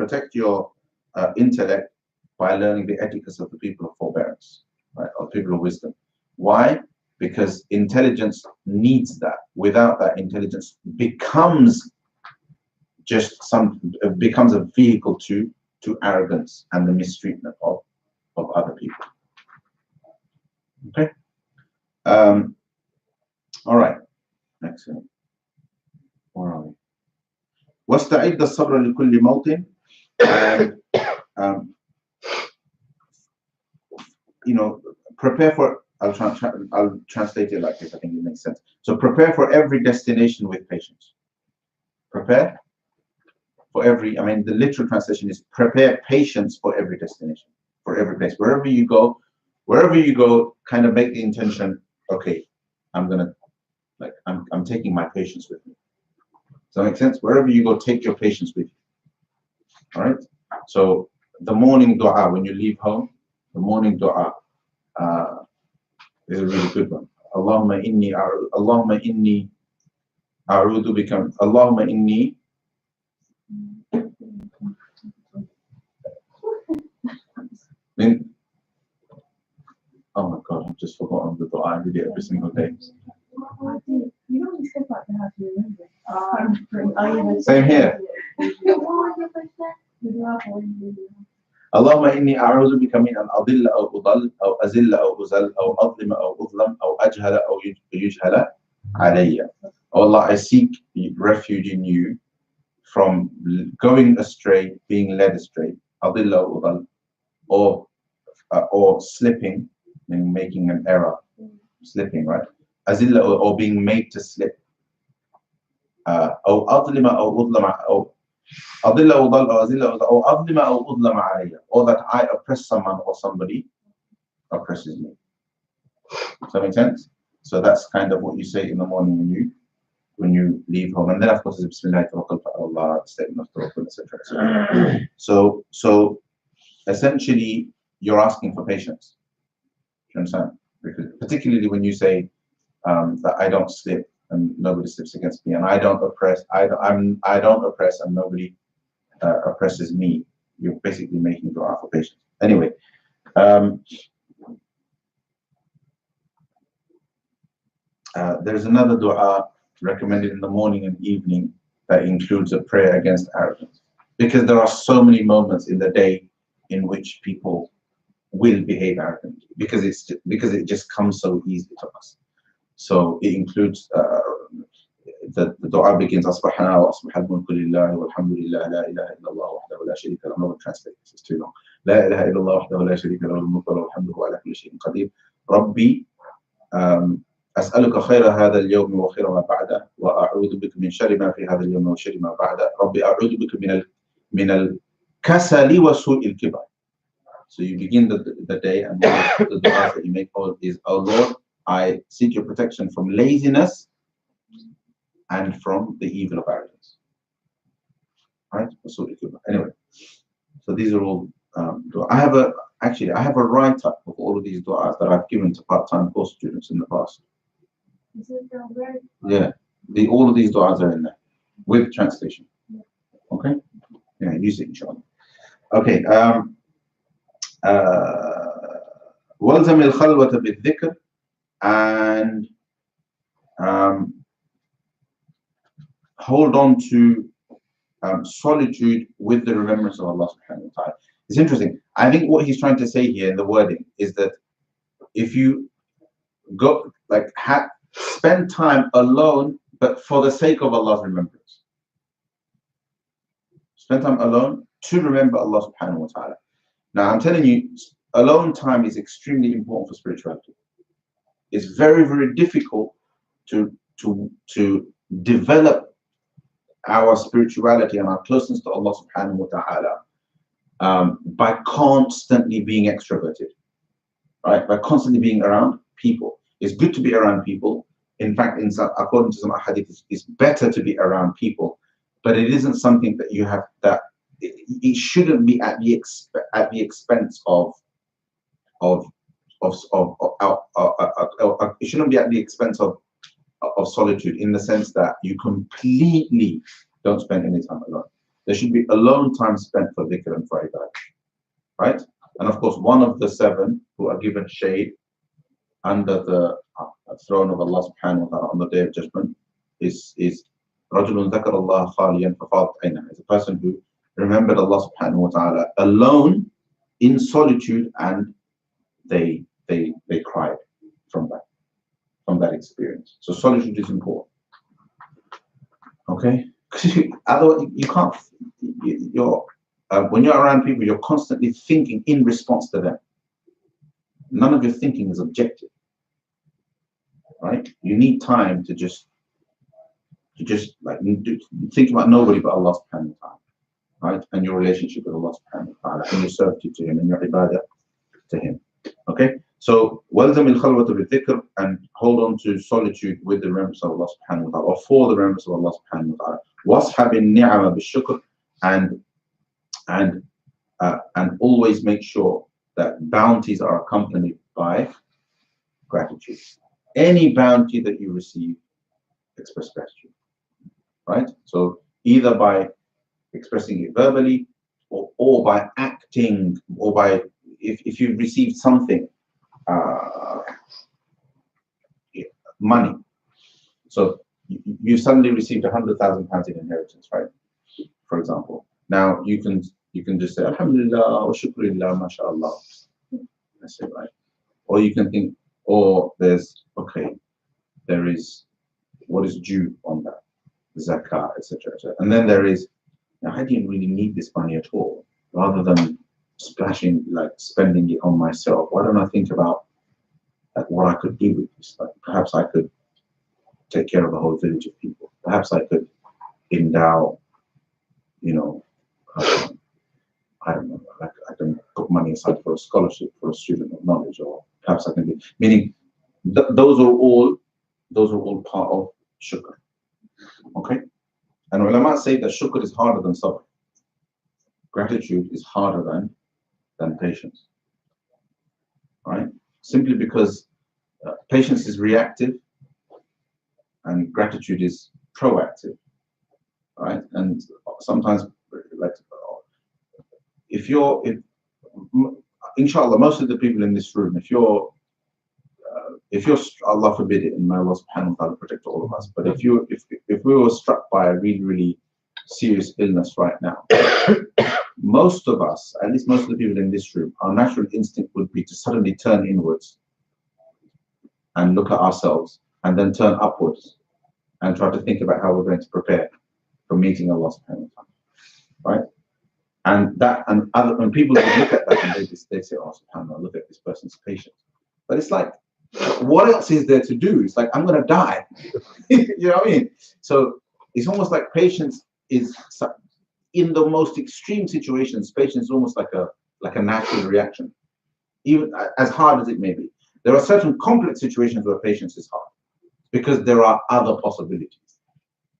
by learning the etiquettes of the people of forbearance, right, of people of wisdom. Why? Because intelligence needs that. Without that, intelligence becomes becomes a vehicle to arrogance and the mistreatment of other people. Okay. All right. Excellent. Where are we? واستعد الصبر لكل موطن. Prepare for. I'll translate it like this. I think it makes sense. So prepare for every destination with patience. Prepare for every. I mean, the literal translation is prepare patience for every destination, for every place. Wherever you go, kind of make the intention. Okay, I'm taking my patience with me. Does that make sense? Wherever you go, take your patience with you. All right. So the morning dua when you leave home, the morning dua is a really good one. Allahumma inni a'udhu bika. Allahumma inni. Oh my God, I've just forgotten the dua. I read it every single day. You know you said about the how to remember. Same here. اللهم إني أعوذ بك من أن أضل أو أضل أو أزل أو أزل أو أظلم أو أظلم أو أجهل أو يجهل علي. Oh Allah, I seek refuge in you from going astray, being led astray, أضل أو أضل, or slipping, meaning making an error, slipping, right? أزل or being made to slip. أو أظلم أو أظلم أو أضل أو أضل أو أزل أو أظلم أو أظلم علي, or that I oppress someone or somebody oppresses me. Does that make sense? So that's kind of what you say in the morning when you leave home, and then of course it's Bismillah tawakkal Allah, statement of tawakkul, etc. So essentially you're asking for patience. Do you understand? Because particularly when you say that I don't slip and nobody slips against me, and I don't oppress, I don't oppress and nobody oppresses me. You're basically making dua for patience. Anyway, there's another dua recommended in the morning and evening that includes a prayer against arrogance, because there are so many moments in the day in which people will behave arrogantly, because it just comes so easily to us. So it includes the dua begins Asbahana wa asbahal mulku lillahi walhamdulillah la ilaha illallah wahdahu la sharika lahu. I'm not going to translate this, it's too long. La ilaha illallah wahdahu la sharika lahu al-mulku wa alhamduhu ala kulli shay'in qadir. Rabbi أسألك خير هذا اليوم وخير ما بعده وأعوذ بك من شر ما في هذا اليوم وشر ما بعده. ربي أعوذ بك من الكسل وسوء الكبر. So you begin the day, and the du'as that you make is, oh Lord, I seek your protection from laziness and from the evil of arrogance. Right? Anyway, so these are all I have a write-up of all of these du'as that I've given to part-time course students in the past. Yeah, all of these du'as are in there with translation. Okay? Yeah, use it inshallah. Okay. وَالْزَمِ الْخَلْوَةَ بِالذِّكْرِ, and hold on to solitude with the remembrance of Allah subhanahu wa ta'ala. It's interesting. I think what he's trying to say here in the wording is that if you go spend time alone, but for the sake of Allah's remembrance. Spend time alone to remember Allah subhanahu wa ta'ala. Now I'm telling you, alone time is extremely important for spirituality. It's very, very difficult to develop our spirituality and our closeness to Allah subhanahu wa ta'ala by constantly being extroverted, right? By constantly being around people. It's good to be around people. In fact, according to some hadith, it's better to be around people, but it isn't something that you have that. It shouldn't be at the expense of it shouldn't be at the expense of solitude, in the sense that you completely don't spend any time alone. There should be alone time spent for dhikr and for ibadah, right? And of course, one of the 7 who are given shade under the throne of Allah subhanahu wa ta'ala on the day of judgment is رَجُلٌ ذَكَرَ اللَّهَ خَالِيًا فَفَاضَتْ عَيْنَهُ. It's a person who remembered Allah subhanahu wa ta'ala alone in solitude, and they cried from that experience. So solitude is important. Okay? Otherwise you can't, when you're around people, you're constantly thinking in response to them. None of your thinking is objective. Right? You need time to just think about nobody but Allah subhanahu wa ta'ala. Right? And your relationship with Allah subhanahu wa ta'ala, and your servitude to Him, and your ibadah to Him. Okay? So, وَالْزَمِ الْخَلْوَةَ بِالذِّكْرِ, and hold on to solitude with the remembrance of Allah subhanahu wa ta'ala, or for the remembrance of Allah subhanahu wa ta'ala. وَاصْحَبِ النِّعَمَ بِالشُّكْرِ, and always make sure that bounties are accompanied by gratitude. Any bounty that you receive, express gratitude, right? So either by expressing it verbally, or by acting, or by, if you've received something, money. So you suddenly received £100,000 in inheritance, right? For example. Now you can just say Alhamdulillah wa shukrillah, mashallah. That's it, right? Or you can think, or there's, okay, there is what is due on that, zakah, etc. And then there is, now, I didn't really need this money at all. Rather than splashing, like spending it on myself, why don't I think about like what I could do with this? Like perhaps I could take care of a whole village of people. Perhaps I could endow, you know, I don't know, like I can put money aside for a scholarship for a student of knowledge, or perhaps I can do, meaning those are all part of shukr. Okay? And ulama say that shukr is harder than sabr. Gratitude is harder than patience. Right? Simply because patience is reactive and gratitude is proactive. Right? And sometimes, like, if inshallah, most of the people in this room, if you're Allah forbid it, and may Allah subhanahu wa ta'ala protect all of us, but if we were struck by a really, really serious illness right now, most of us, at least most of the people in this room, our natural instinct would be to suddenly turn inwards and look at ourselves, and then turn upwards and try to think about how we're going to prepare for meeting Allah subhanahu wa ta'ala. Right? And when people look at that and they say, oh subhanAllah, look at this person's patience. But it's like, what else is there to do? It's like, I'm going to die. You know what I mean? So it's almost like patience is, in the most extreme situations, patience is almost like a natural reaction, even as hard as it may be. There are certain complex situations where patience is hard because there are other possibilities.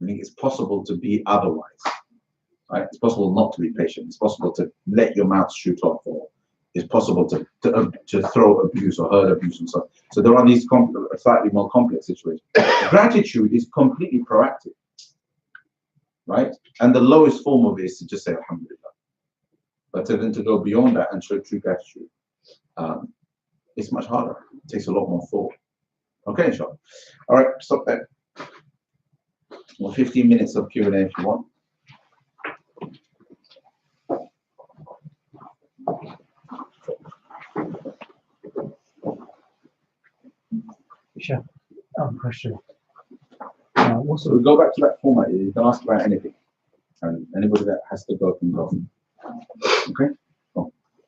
I think it's possible to be otherwise. Right? It's possible not to be patient. It's possible to let your mouth shoot off, or it's possible to throw abuse or hurt abuse and so on. So there are these slightly more complex situations. Gratitude is completely proactive, right? And the lowest form of it is to just say Alhamdulillah. But then to go beyond that and show true gratitude, it's much harder. It takes a lot more thought. Okay, inshallah. All right, stop there. Well, 15 minutes of Q&A if you want. Sure. Question. So we go back to that format. You can ask about anything, and anybody that has to go can go. Okay.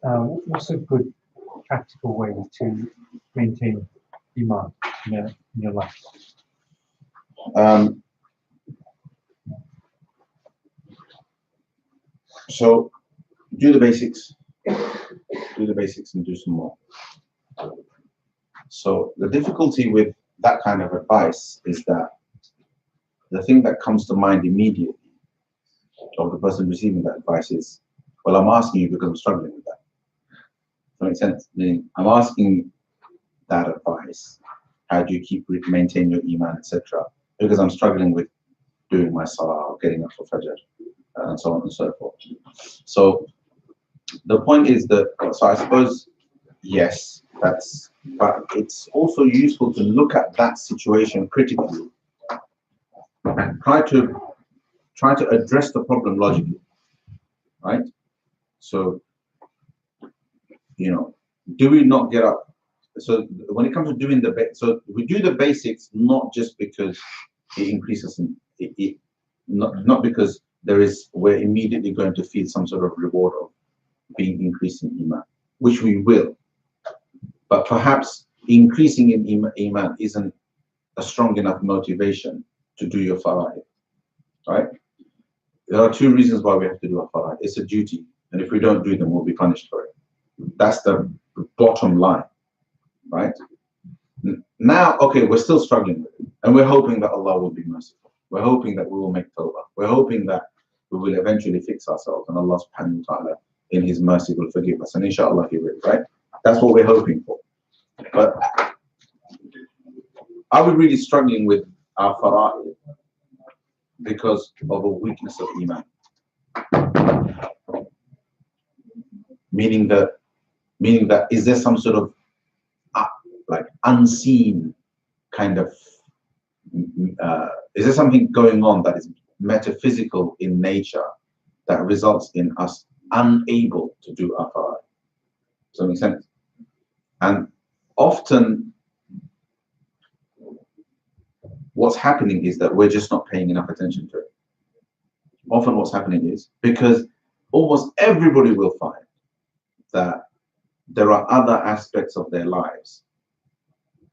What's a good practical way to maintain iman in your life? So do the basics. Do the basics and do some more. So the difficulty with that kind of advice is that the thing that comes to mind immediately of the person receiving that advice is, well, I'm asking you because I'm struggling with that. Does that make sense? Meaning, I'm asking that advice. How do you maintain your iman, etc.? Because I'm struggling with doing my salah or getting up for fajr, and so on and so forth. So the point is that, so I suppose, yes, but it's also useful to look at that situation critically and try to address the problem logically, right? So, you know, do we not get up? So when it comes to doing so we do the basics not just because it increases not because we're immediately going to feel some sort of reward of being increased in iman, which we will. But perhaps increasing in iman isn't a strong enough motivation to do your fara'id, right? There are two reasons why we have to do our fara'id. It's a duty, and if we don't do them, we'll be punished for it. That's the bottom line, right? Now, okay, we're still struggling with it, and we're hoping that Allah will be merciful. We're hoping that we will make tawbah. We're hoping that we will eventually fix ourselves, and Allah subhanahu wa ta'ala in His mercy will forgive us, and inshallah He will, right? That's what we're hoping for. But are we really struggling with our fara'id because of a weakness of iman? Meaning that is there some sort of like unseen kind of is there something going on that is metaphysical in nature that results in us unable to do our fara'id? Does that make sense? And often what's happening is that we're just not paying enough attention to it. Often what's happening is because almost everybody will find that there are other aspects of their lives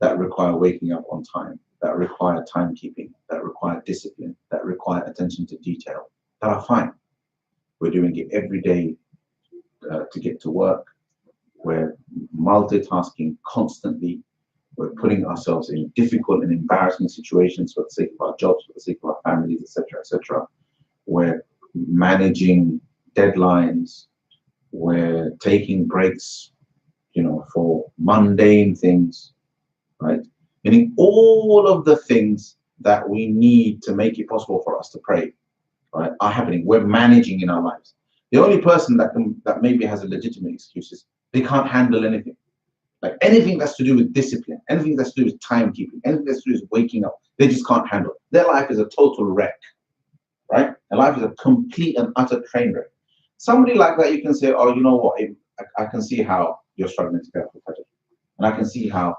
that require waking up on time, that require timekeeping, that require discipline, that require attention to detail, that are fine. We're doing it every day to get to work. We're multitasking constantly. We're putting ourselves in difficult and embarrassing situations for the sake of our jobs, for the sake of our families, etc., etc. We're managing deadlines. We're taking breaks, for mundane things, right? Meaning all of the things that we need to make it possible for us to pray, right, are happening. We're managing in our lives. The only person that maybe has a legitimate excuse is they can't handle anything. Like anything that's to do with discipline, anything that's to do with timekeeping, anything that's to do with waking up, they just can't handle. Their life is a total wreck, right? Their life is a complete and utter train wreck. Somebody like that, you can say, oh, you know what? I can see how you're struggling to get up for Fajr. And I can see how,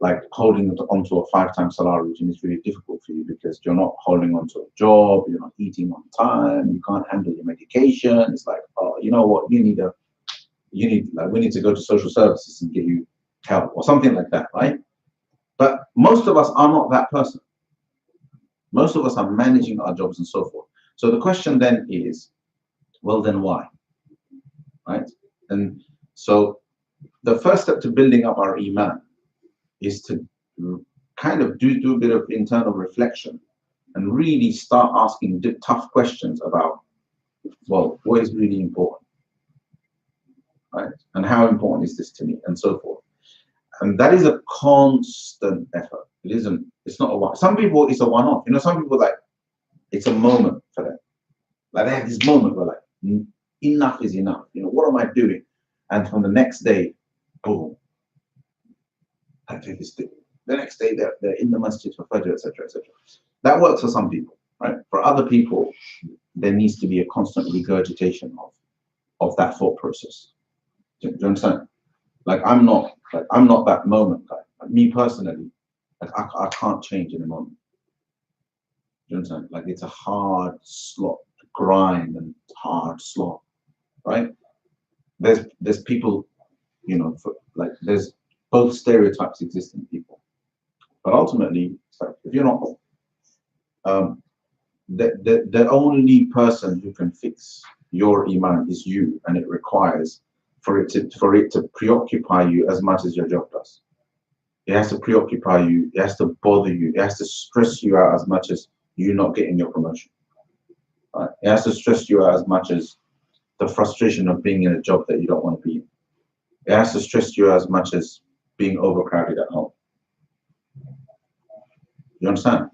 like, holding onto a 5-time salah routine is really difficult for you because you're not holding onto a job, you're not eating on time, you can't handle your medication. It's like, oh, you know what? we need to go to social services and get you help or something like that, right? But most of us are not that person. Most of us are managing our jobs and so forth. So the question then is, well, then why? Right? And so the first step to building up our iman is to kind of do a bit of internal reflection and really start asking tough questions about, well, what is really important, right? And how important is this to me, and so forth. And that is a constant effort. It's not a one. Some people, it's a one-off. Some people, like, it's a moment for them. Like, they have this moment where, like, enough is enough. What am I doing? And from the next day, boom. I take this thing. The next day, they're in the masjid for Fajr, etc., etc. That works for some people, right? For other people, there needs to be a constant regurgitation of that thought process. Do you understand? Like, I'm not that moment guy. Like, me personally, like, I can't change in a moment. Do you understand? Like, it's a hard slog, grind and hard slog, right? There's people, like, there's both stereotypes exist in people. But ultimately, if you're not, the only person who can fix your iman is you, and it requires for it to preoccupy you as much as your job does. It has to preoccupy you. It has to bother you. It has to stress you out as much as you not getting your promotion. Right? It has to stress you out as much as the frustration of being in a job that you don't want to be in. It has to stress you out as much as being overcrowded at home. You understand?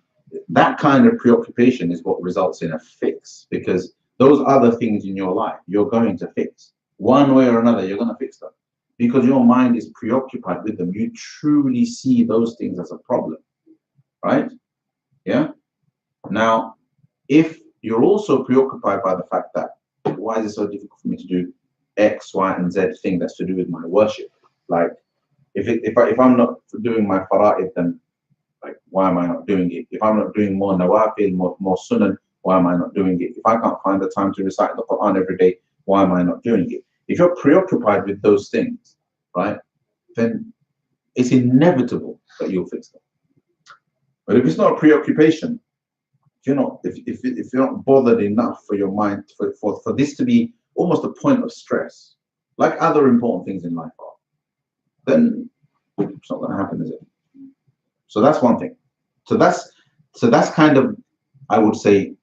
That kind of preoccupation is what results in a fix, because those other things in your life you're going to fix. One way or another, you're going to fix them because your mind is preoccupied with them. You truly see those things as a problem, right? Yeah. Now, if you're also preoccupied by the fact that, why is it so difficult for me to do X, Y, and Z thing that's to do with my worship? Like, if I'm not doing my fara'id, then, like, why am I not doing it? If I'm not doing more nawafil, more sunan, why am I not doing it? If I can't find the time to recite the Quran every day, why am I not doing it? If you're preoccupied with those things, right, then it's inevitable that you'll fix them. But if it's not a preoccupation, if you're not bothered enough for your mind for this to be almost a point of stress, like other important things in life are, then it's not going to happen, is it? So that's one thing. So that's kind of, I would say,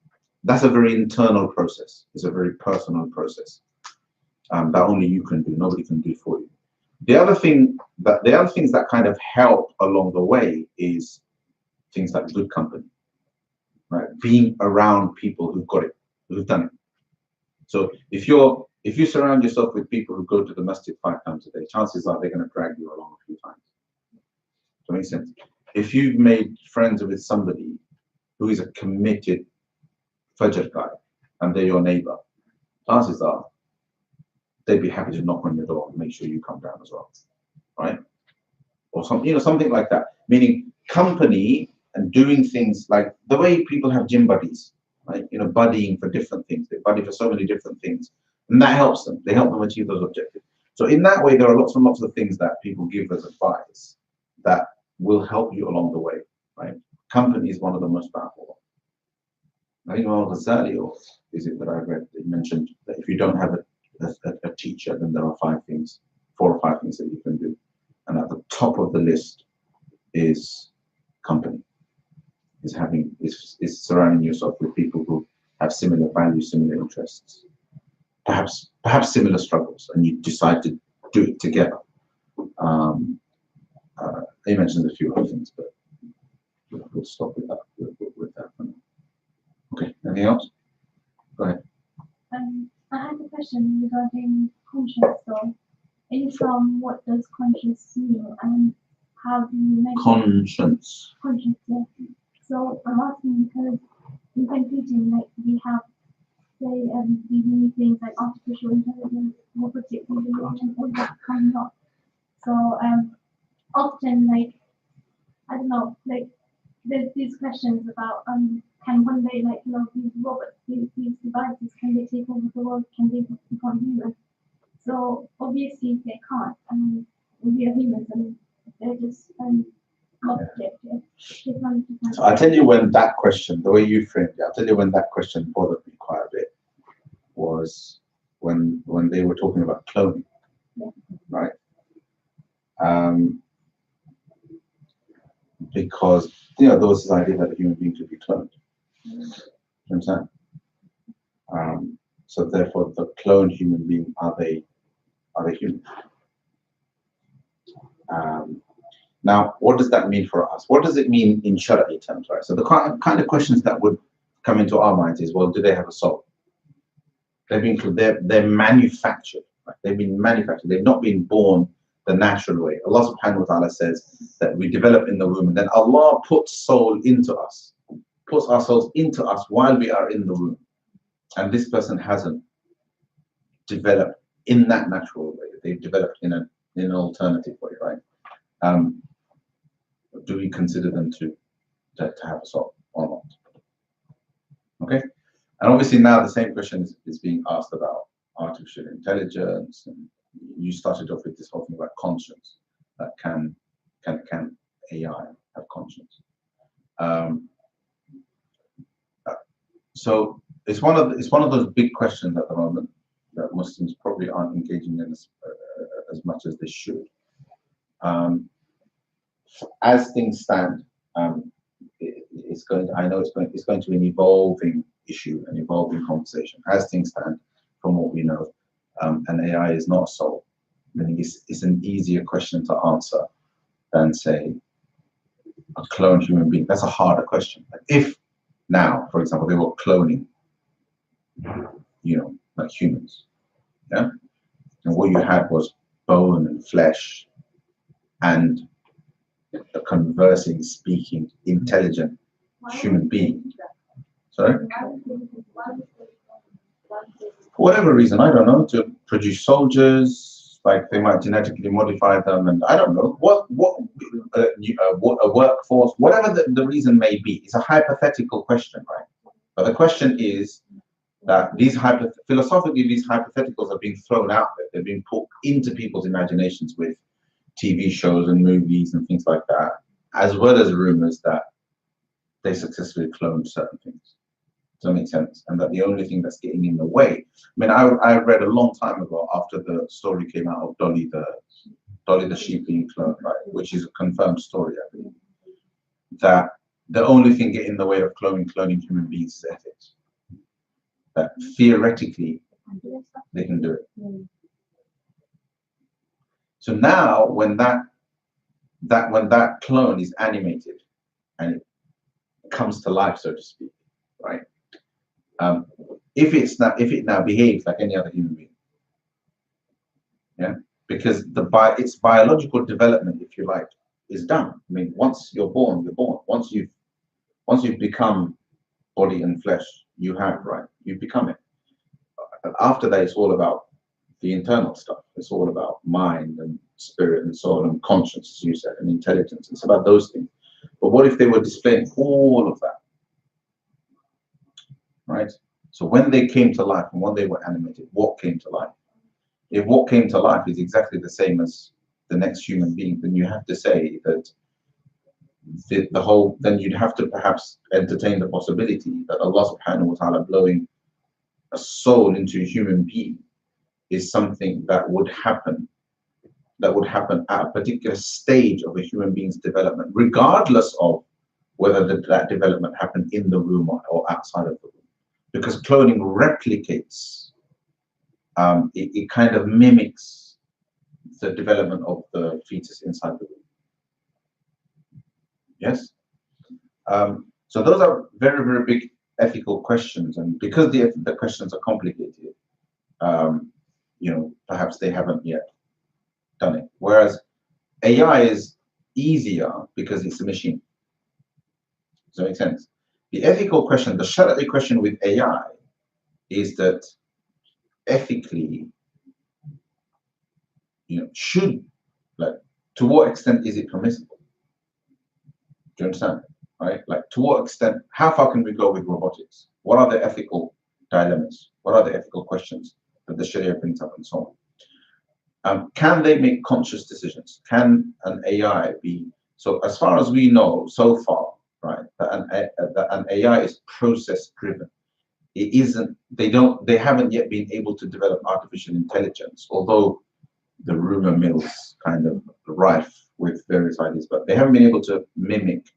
that's a very internal process. It's a very personal process. that only you can do. Nobody can do for you. The other things that kind of help along the way is things like good company, right? Being around people who've got it, who've done it. So if you surround yourself with people who go to the masjid 5 times a day, chances are they're going to drag you along a few times. Does that make sense? If you've made friends with somebody who is a committed Fajr guy and they're your neighbor, chances are they'd be happy to knock on your door and make sure you come down as well, right? Or something, something like that. Meaning company and doing things like the way people have gym buddies, right? Buddying for different things. They buddy for so many different things, and that helps them. They help them achieve those objectives. So in that way, there are lots and lots of things that people give as advice that will help you along the way, right? Company is one of the most powerful. I think Imam Ghazali, or is it that I read, that mentioned that if you don't have a teacher, then there are 4 or 5 things that you can do. And at the top of the list is company, is surrounding yourself with people who have similar values, similar interests, perhaps similar struggles, and you decide to do it together. He mentioned a few other things, but we'll stop with that. With that. Okay, anything else? Go ahead. I had a question regarding conscience. So, in Islam, what does conscience mean, and how do you measure Conscience? Conscience, yes. So I'm asking because in computing, like we have, say, we use things like artificial intelligence, robotic intelligence, and all that coming up. So often, like, I don't know, like there's these questions about can one day, like, these robots, these devices, can they take over the world? Can they become human? So obviously they can't. I mean, we are humans, and they're just objective. So I'll tell you when that question, the way you framed it, I'll tell you when that question bothered me quite a bit, was when they were talking about cloning, right? Because there was this idea that a human being could be cloned. You understand? So therefore, the cloned human being, are they human? Now, what does that mean for us? What does it mean in Shari'i terms, right? So the kind of questions that would come into our minds is, well, do they have a soul? They're manufactured, right? They've been manufactured. They've not been born the natural way. Allah subhanahu wa ta'ala says that we develop in the womb, and then Allah puts soul into us, puts our souls into us while we are in the womb. And this person hasn't developed in that natural way. They've developed in an alternative way, right? Do we consider them to have a soul or not? Okay, and obviously now the same question is being asked about artificial intelligence, and you started off with this whole thing about conscience. That can AI have conscience? So it's one of those big questions at the moment that Muslims probably aren't engaging in as much as they should. As things stand, it's going to be an evolving issue, an evolving conversation. As things stand, from what we know, and AI is not a soul. Meaning it's an easier question to answer than, say, a cloned human being. That's a harder question. Like if now, for example, they were cloning, like humans, yeah, and what you had was bone and flesh and a conversing, speaking, intelligent human being. Sorry? For whatever reason, I don't know, to produce soldiers, like they might genetically modify them, and I don't know what a workforce, whatever the reason may be. It's a hypothetical question, right? But the question is that philosophically, these hypotheticals are being thrown out there. They're being put into people's imaginations with TV shows and movies and things like that, as well as rumors that they successfully cloned certain things. Does that make sense? And that the only thing that's getting in the way. I mean, I read a long time ago, after the story came out of Dolly the sheep being cloned, right, which is a confirmed story, I believe, that the only thing getting in the way of cloning human beings is ethics. That theoretically they can do it. So now when that clone is animated and it comes to life, so to speak, right? If it now behaves like any other human being, yeah, because its biological development, if you like, is done. I mean, once you're born, you're born. Once you've become body and flesh, you become it. After that, it's all about the internal stuff. It's all about mind and spirit and soul and conscience, as you said, and intelligence. It's about those things. But what if they were displaying all of that, right? So when they came to life and when they were animated, what came to life? If what came to life is exactly the same as the next human being, then you have to say that then you'd have to perhaps entertain the possibility that Allah subhanahu wa ta'ala blowing a soul into a human being is something that would happen at a particular stage of a human being's development, regardless of whether that development happened in the room or outside of the room. Because cloning replicates, it kind of mimics the development of the fetus inside the womb. Yes? So those are very, very big ethical questions, and because the questions are complicated, perhaps they haven't yet done it. Whereas AI is easier because it's a machine. Does that make sense? The ethical question, the Shari'i question with AI is that ethically, to what extent is it permissible? Do you understand? Right? Like, to what extent, how far can we go with robotics? What are the ethical dilemmas? What are the ethical questions that the Sharia brings up and so on? Can they make conscious decisions? Can an AI be, so as far as we know so far, right, that an AI is process driven. It isn't, they haven't yet been able to develop artificial intelligence, although the rumor mill's kind of rife with various ideas, but they haven't been able to mimic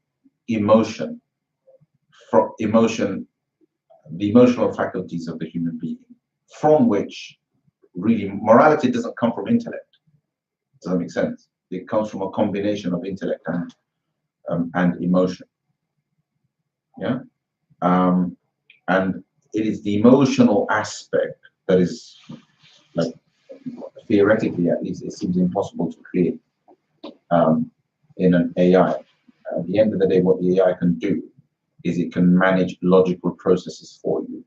emotion, the emotional faculties of the human being, from which really morality doesn't come from intellect. Does that make sense? It comes from a combination of intellect and emotion. Yeah, and it is the emotional aspect that is, like, theoretically at least, it seems impossible to create in an AI. At the end of the day, what the AI can do is it can manage logical processes for you,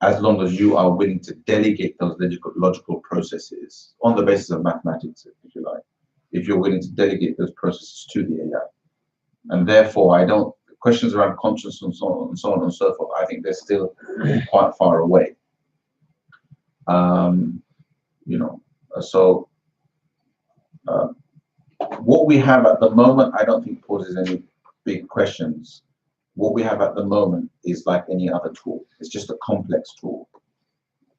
as long as you are willing to delegate those logical processes on the basis of mathematics, if you like. If you're willing to delegate those processes to the AI, and therefore, questions around conscience and so on and so on and so forth, I think they're still quite far away. What we have at the moment, I don't think poses any big questions. What we have at the moment is like any other tool. It's just a complex tool,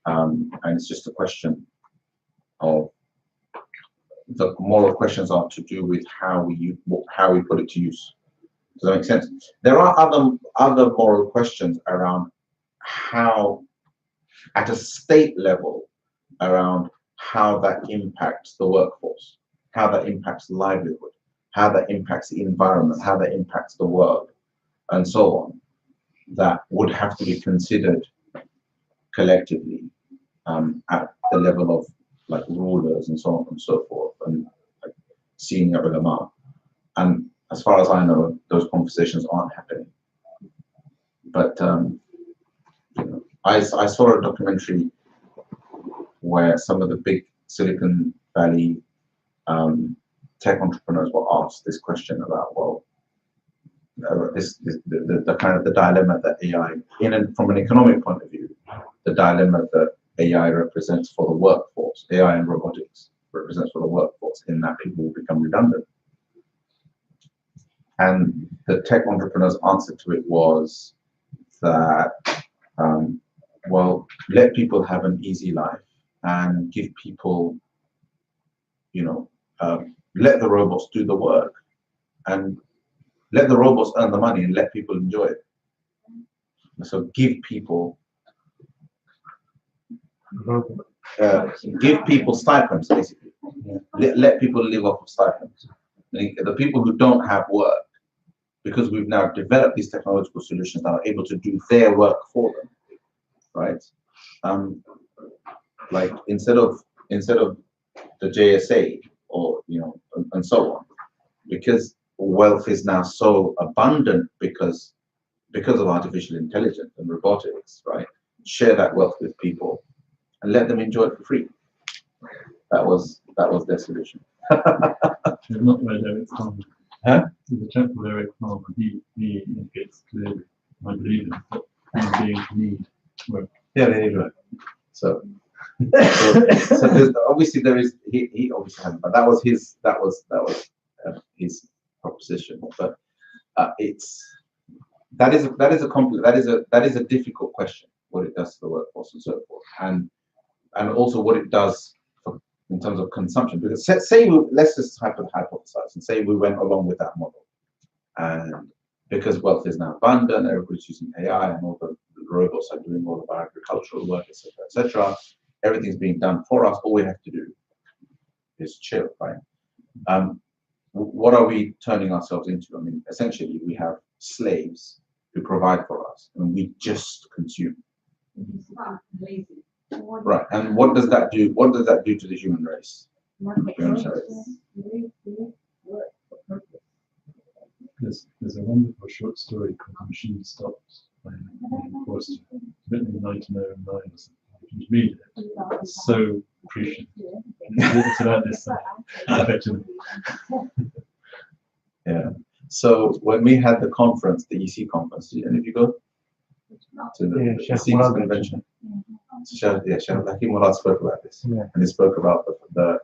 and it's just a question of, the moral questions are to do with how we put it to use. Does that make sense? There are other moral questions around how, at a state level, around how that impacts the workforce, how that impacts livelihood, how that impacts the environment, how that impacts the world, and so on, that would have to be considered collectively at the level of, like, rulers and so on and so forth, and like senior ulama. And as far as I know, those conversations aren't happening. But I saw a documentary where some of the big Silicon Valley tech entrepreneurs were asked this question about, well, the kind of the dilemma that AI, from an economic point of view, the dilemma that AI represents for the workforce, AI and robotics represents for the workforce, in that people will become redundant. And the tech entrepreneur's answer to it was that, well, let people have an easy life and give people, let the robots do the work, and let the robots earn the money and let people enjoy it. So give people stipends, basically. Let people live off of stipends. The people who don't have work, because we've now developed these technological solutions that are able to do their work for them, right? Like instead of the JSA or and so on, because wealth is now so abundant because of artificial intelligence and robotics, right? Share that wealth with people and let them enjoy it for free. That was their solution. I've not read Eric Palmer. Huh? There's a chap called Eric Palmer. He indicates clearly, I believe him, that human beings need work. Yeah, they need work. So there's, obviously there is. He obviously hasn't, but that was his proposition. But that is a difficult question. What it does to the workforce and so forth, and also what it does in terms of consumption. Because let's just hypothesize and say we went along with that model, and because wealth is now abundant, everybody's using AI, and all the robots are doing all of our agricultural work, etc., etc. Everything's being done for us. All we have to do is chill, right? What are we turning ourselves into? I mean, essentially, we have slaves who provide for us, and we just consume. Right, and what does that do? What does that do to the human race? There's a wonderful short story called The Machine Stops by Ian Forster, written in 1909 or something. If you read it, it's so appreciative. It's about this effectively. Yeah. So when we had the conference, the EC conference, did any of you go to the EC convention? Sheikh Hakim Murad spoke about this, and he spoke about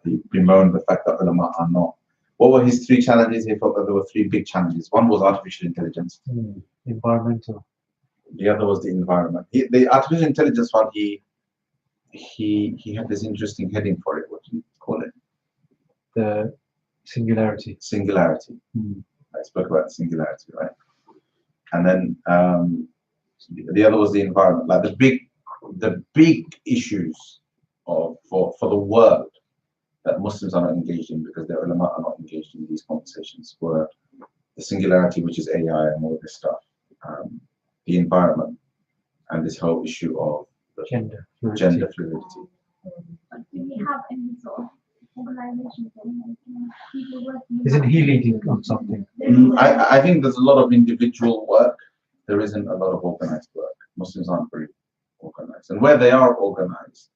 he bemoaned the fact that ulama are not. What were his three challenges? He thought that there were three big challenges. One was artificial intelligence. Environmental. The other was the environment. The artificial intelligence one, he had this interesting heading for it. What do you call it? The singularity. Singularity. I spoke about singularity, right? And then the other was the environment. Like the big issues for the world that Muslims are not engaged in because their ulama are not engaged in these conversations were the singularity, which is AI and all this stuff, the environment, and this whole issue of Gender fluidity. But do we have any sort of organizations or people working? Isn't he leading on something? I think there's a lot of individual work. There isn't a lot of organized work. Muslims aren't very organized, and where they are organized,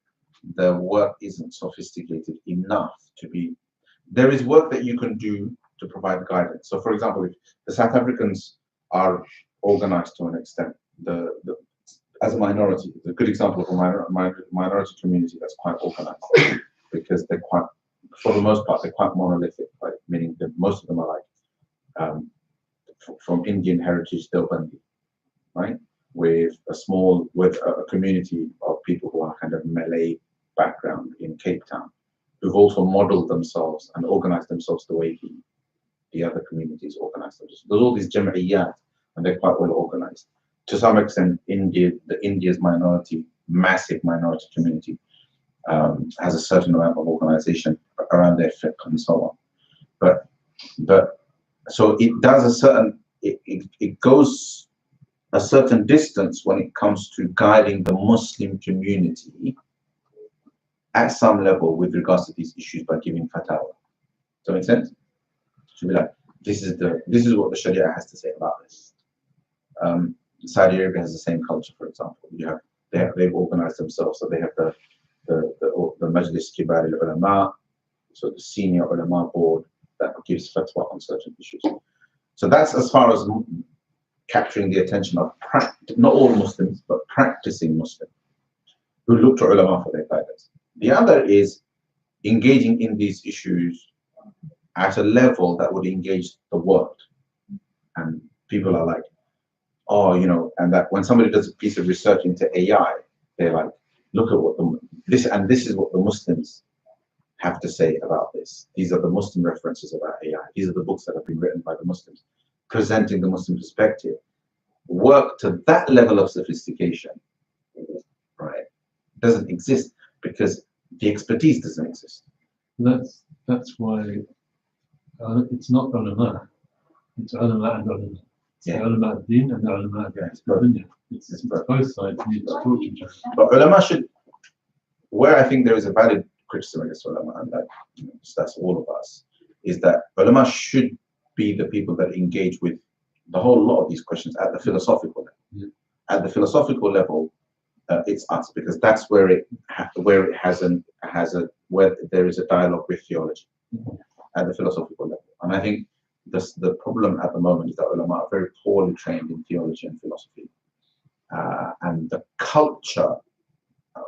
their work isn't sophisticated enough to be. There is work that you can do to provide guidance. So, for example, if the South Africans are organized to an extent, as a minority, a good example of a minority community that's quite organized because they're quite, for the most part, they're quite monolithic, right? Meaning that most of them are like from Indian heritage, Deobandi, right? With a community of people who are kind of Malay background in Cape Town, who've also modeled themselves and organized themselves the way the other communities organize themselves. There's all these jam'iyyat, and they're quite well organized. To some extent, India's massive minority community, has a certain amount of organization around their fiqh and so on. But so it does it goes a certain distance when it comes to guiding the Muslim community at some level with regards to these issues by giving fatwa. Does that make sense? To be like, this is what the Sharia has to say about this. Saudi Arabia has the same culture, for example. They've organized themselves, so they have the Majlis Kibar al-Ulama, so the senior ulama board that gives fatwa on certain issues. So that's as far as capturing the attention of not all Muslims, but practicing Muslims who look to ulama for their guidance. The other is engaging in these issues at a level that would engage the world. And people are like, oh, and that when somebody does a piece of research into AI, they're like, look at what this is what the Muslims have to say about this. These are the Muslim references about AI. These are the books that have been written by the Muslims, presenting the Muslim perspective. Work to that level of sophistication, right, doesn't exist because the expertise doesn't exist. That's that's why it's not ulama, it's ulama and ulama. It's the ulama ad-din and the ulama ad-dunya. It's both sides need to talk to each other. But ulama should, where I think there is a valid criticism against ulama, and that that's all of us, is that ulama should be the people that engage with the whole lot of these questions at the philosophical level. Yeah. At the philosophical level, it's us, because that's where it where there is a dialogue with theology at the philosophical level. And I think the problem at the moment is that ulama are very poorly trained in theology and philosophy, and the culture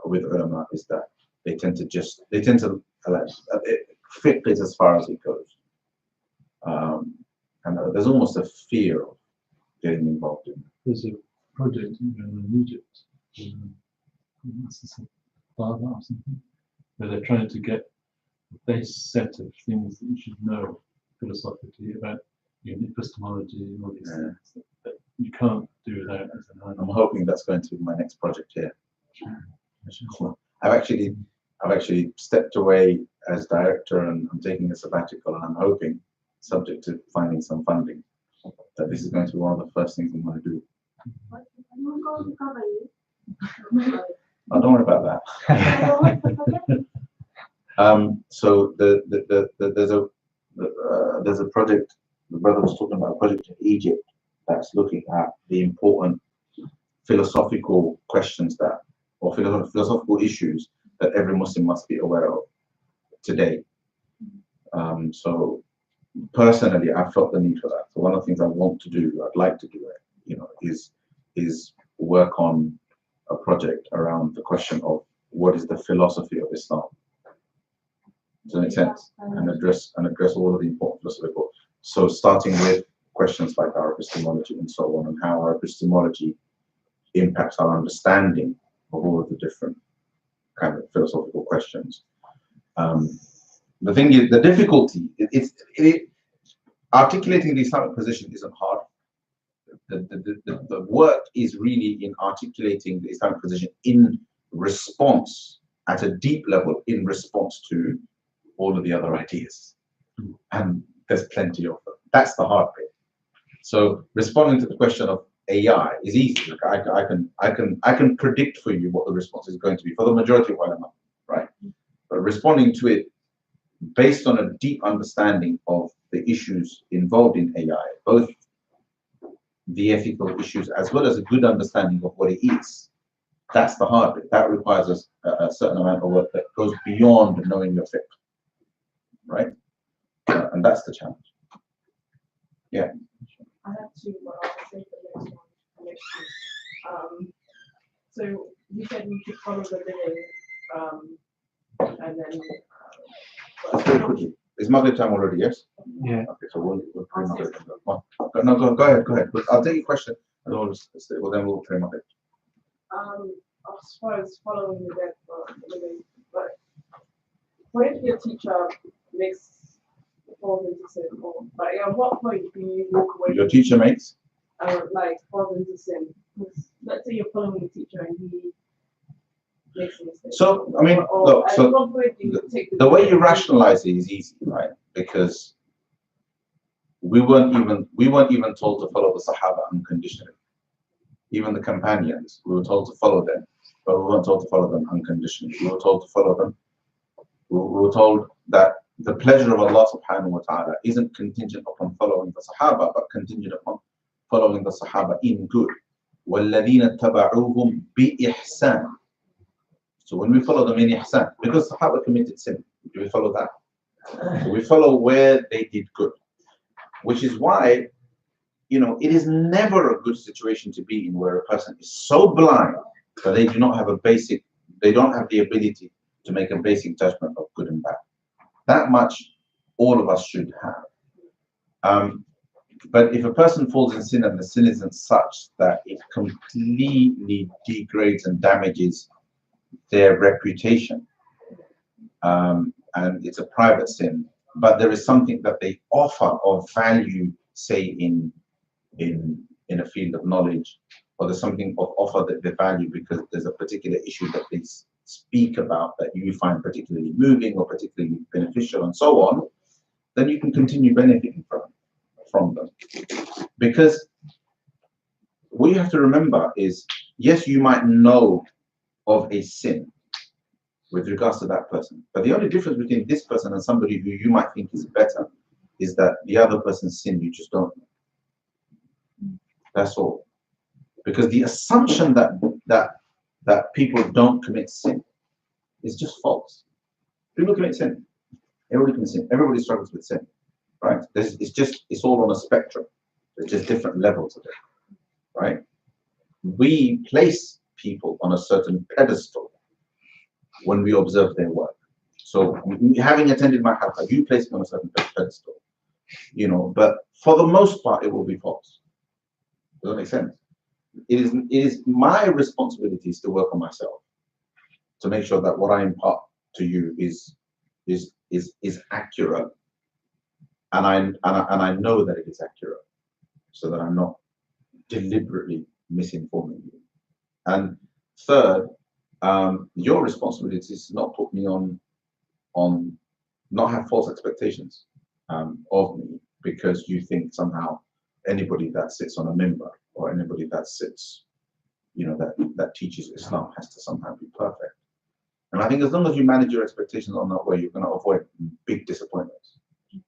with ulama is that they tend to fiqh is as far as it goes, and there's almost a fear of getting involved in. There's a project in Egypt, or something, where they're trying to get a base set of things that you should know philosophically about epistemology and all these things that you can't do without as an I'm hoping that's going to be my next project here. I've actually stepped away as director, and I'm taking a sabbatical, and I'm hoping, subject to finding some funding, that this is going to be one of the first things I'm going to do. Oh, don't worry about that. So there's a project. The brother was talking about a project in Egypt that's looking at the important philosophical questions or philosophical issues that every Muslim must be aware of today. So personally, I felt the need for that. So one of the things I want to do, I'd like to do it, is work on a project around the question of what is the philosophy of Islam. Does that make sense? And address all of the important philosophical. So starting with questions like our epistemology and so on, and how our epistemology impacts our understanding of all of the different kind of philosophical questions. The thing is, the difficulty, articulating the Islamic position isn't hard. The work is really in articulating the Islamic position in response, at a deep level, in response to all of the other ideas. And there's plenty of them. That's the hard bit. So responding to the question of AI is easy. Like I can predict for you what the response is going to be for the majority of ulama, right? But responding to it based on a deep understanding of the issues involved in AI, both the ethical issues as well as a good understanding of what it is, that's the hard bit. That requires a certain amount of work that goes beyond knowing your fiqh, right? And that's the challenge. Yeah. I have two, but I'll save the next one next week. So you said we should follow the living, and then. That's very quickly. Is Maghrib time already? Yes. Yeah. Okay, so we'll pray Maghrib. No, go ahead. I'll take your question, and we'll pray Maghrib. As far as following the death of the living, but what if your teacher falls into sin, or like at what point do you walk away? Your teacher makes? Like falls into sin. Let's say you're following a teacher and he makes a mistake. So I mean, look. So what point do you take the way you rationalize it is easy, right? Because we weren't even told to follow the Sahaba unconditionally. Even the companions, we were told to follow them, but we weren't told to follow them unconditionally. We were told to follow them. We were told that the pleasure of Allah subhanahu wa ta'ala isn't contingent upon following the Sahaba, but contingent upon following the Sahaba in good. وَالَّذِينَ اتَّبَعُوهُمْ بِإِحْسَانٍ. So when we follow them in ihsan, because Sahaba committed sin, do we follow that? So we follow where they did good, which is why, it is never a good situation to be in where a person is so blind that they don't have the ability to make a basic judgment of good and bad. That much all of us should have. But if a person falls in sin and the sin isn't such that it completely degrades and damages their reputation, and it's a private sin, but there is something that they offer of value, say in a field of knowledge, or there's something of offer that they value because there's a particular issue that speak about that you find particularly moving or particularly beneficial and so on, then you can continue benefiting from them. Because what you have to remember is, yes, you might know of a sin with regards to that person, but the only difference between this person and somebody who you might think is better is that the other person's sin you just don't know. That's all. Because the assumption that people don't commit sin is just false. People commit sin. Everybody commits sin. Everybody struggles with sin, right? It's all on a spectrum. There's just different levels of it, right? We place people on a certain pedestal when we observe their work. So, having attended my halaqah, you place me on a certain pedestal, you know. But for the most part, it will be false. Does that make sense? It is my responsibility to work on myself to make sure that what I impart to you is accurate, and I know that it is accurate, so that I'm not deliberately misinforming you. And third, your responsibility is to not put me on not have false expectations of me, because you think somehow anybody that sits on a minbar or anybody that sits, you know, that teaches Islam has to somehow be perfect. And I think as long as you manage your expectations on that way, you're going to avoid big disappointments. Does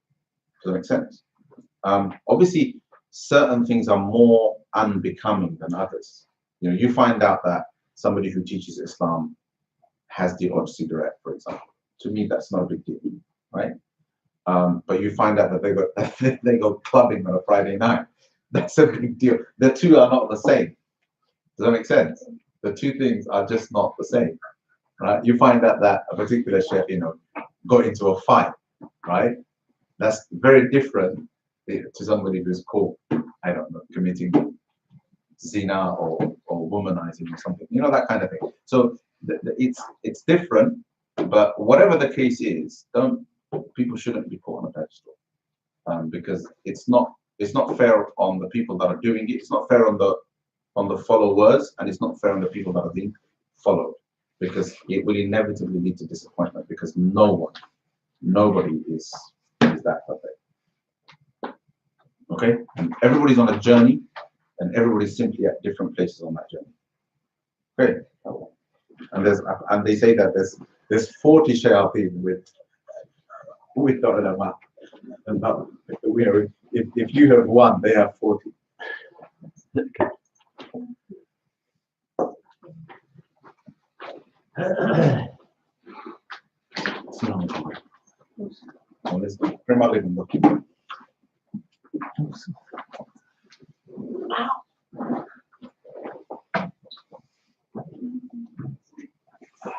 that make sense? Obviously, certain things are more unbecoming than others. You know, you find out that somebody who teaches Islam has the odd cigarette, for example. To me, that's not a big deal, right? But you find out that they go clubbing on a Friday night. That's a big deal. The two are not the same. Does that make sense? The two things are just not the same, right? You find out that a particular sheikh, you know, got into a fight, right? That's very different to somebody who's caught, I don't know, committing zina or womanizing or something, you know, that kind of thing. So it's different, but whatever the case is, people shouldn't be put on a pedestal, because it's not fair on the people that are doing it. It's not fair on the followers, and it's not fair on the people that are being followed, because it will inevitably lead to disappointment, because nobody is that perfect. Okay, and everybody's on a journey, and everybody's simply at different places on that journey. Okay, and they say that there's 40 shayateen with ulama, and if you have one, they have 40. Let's go.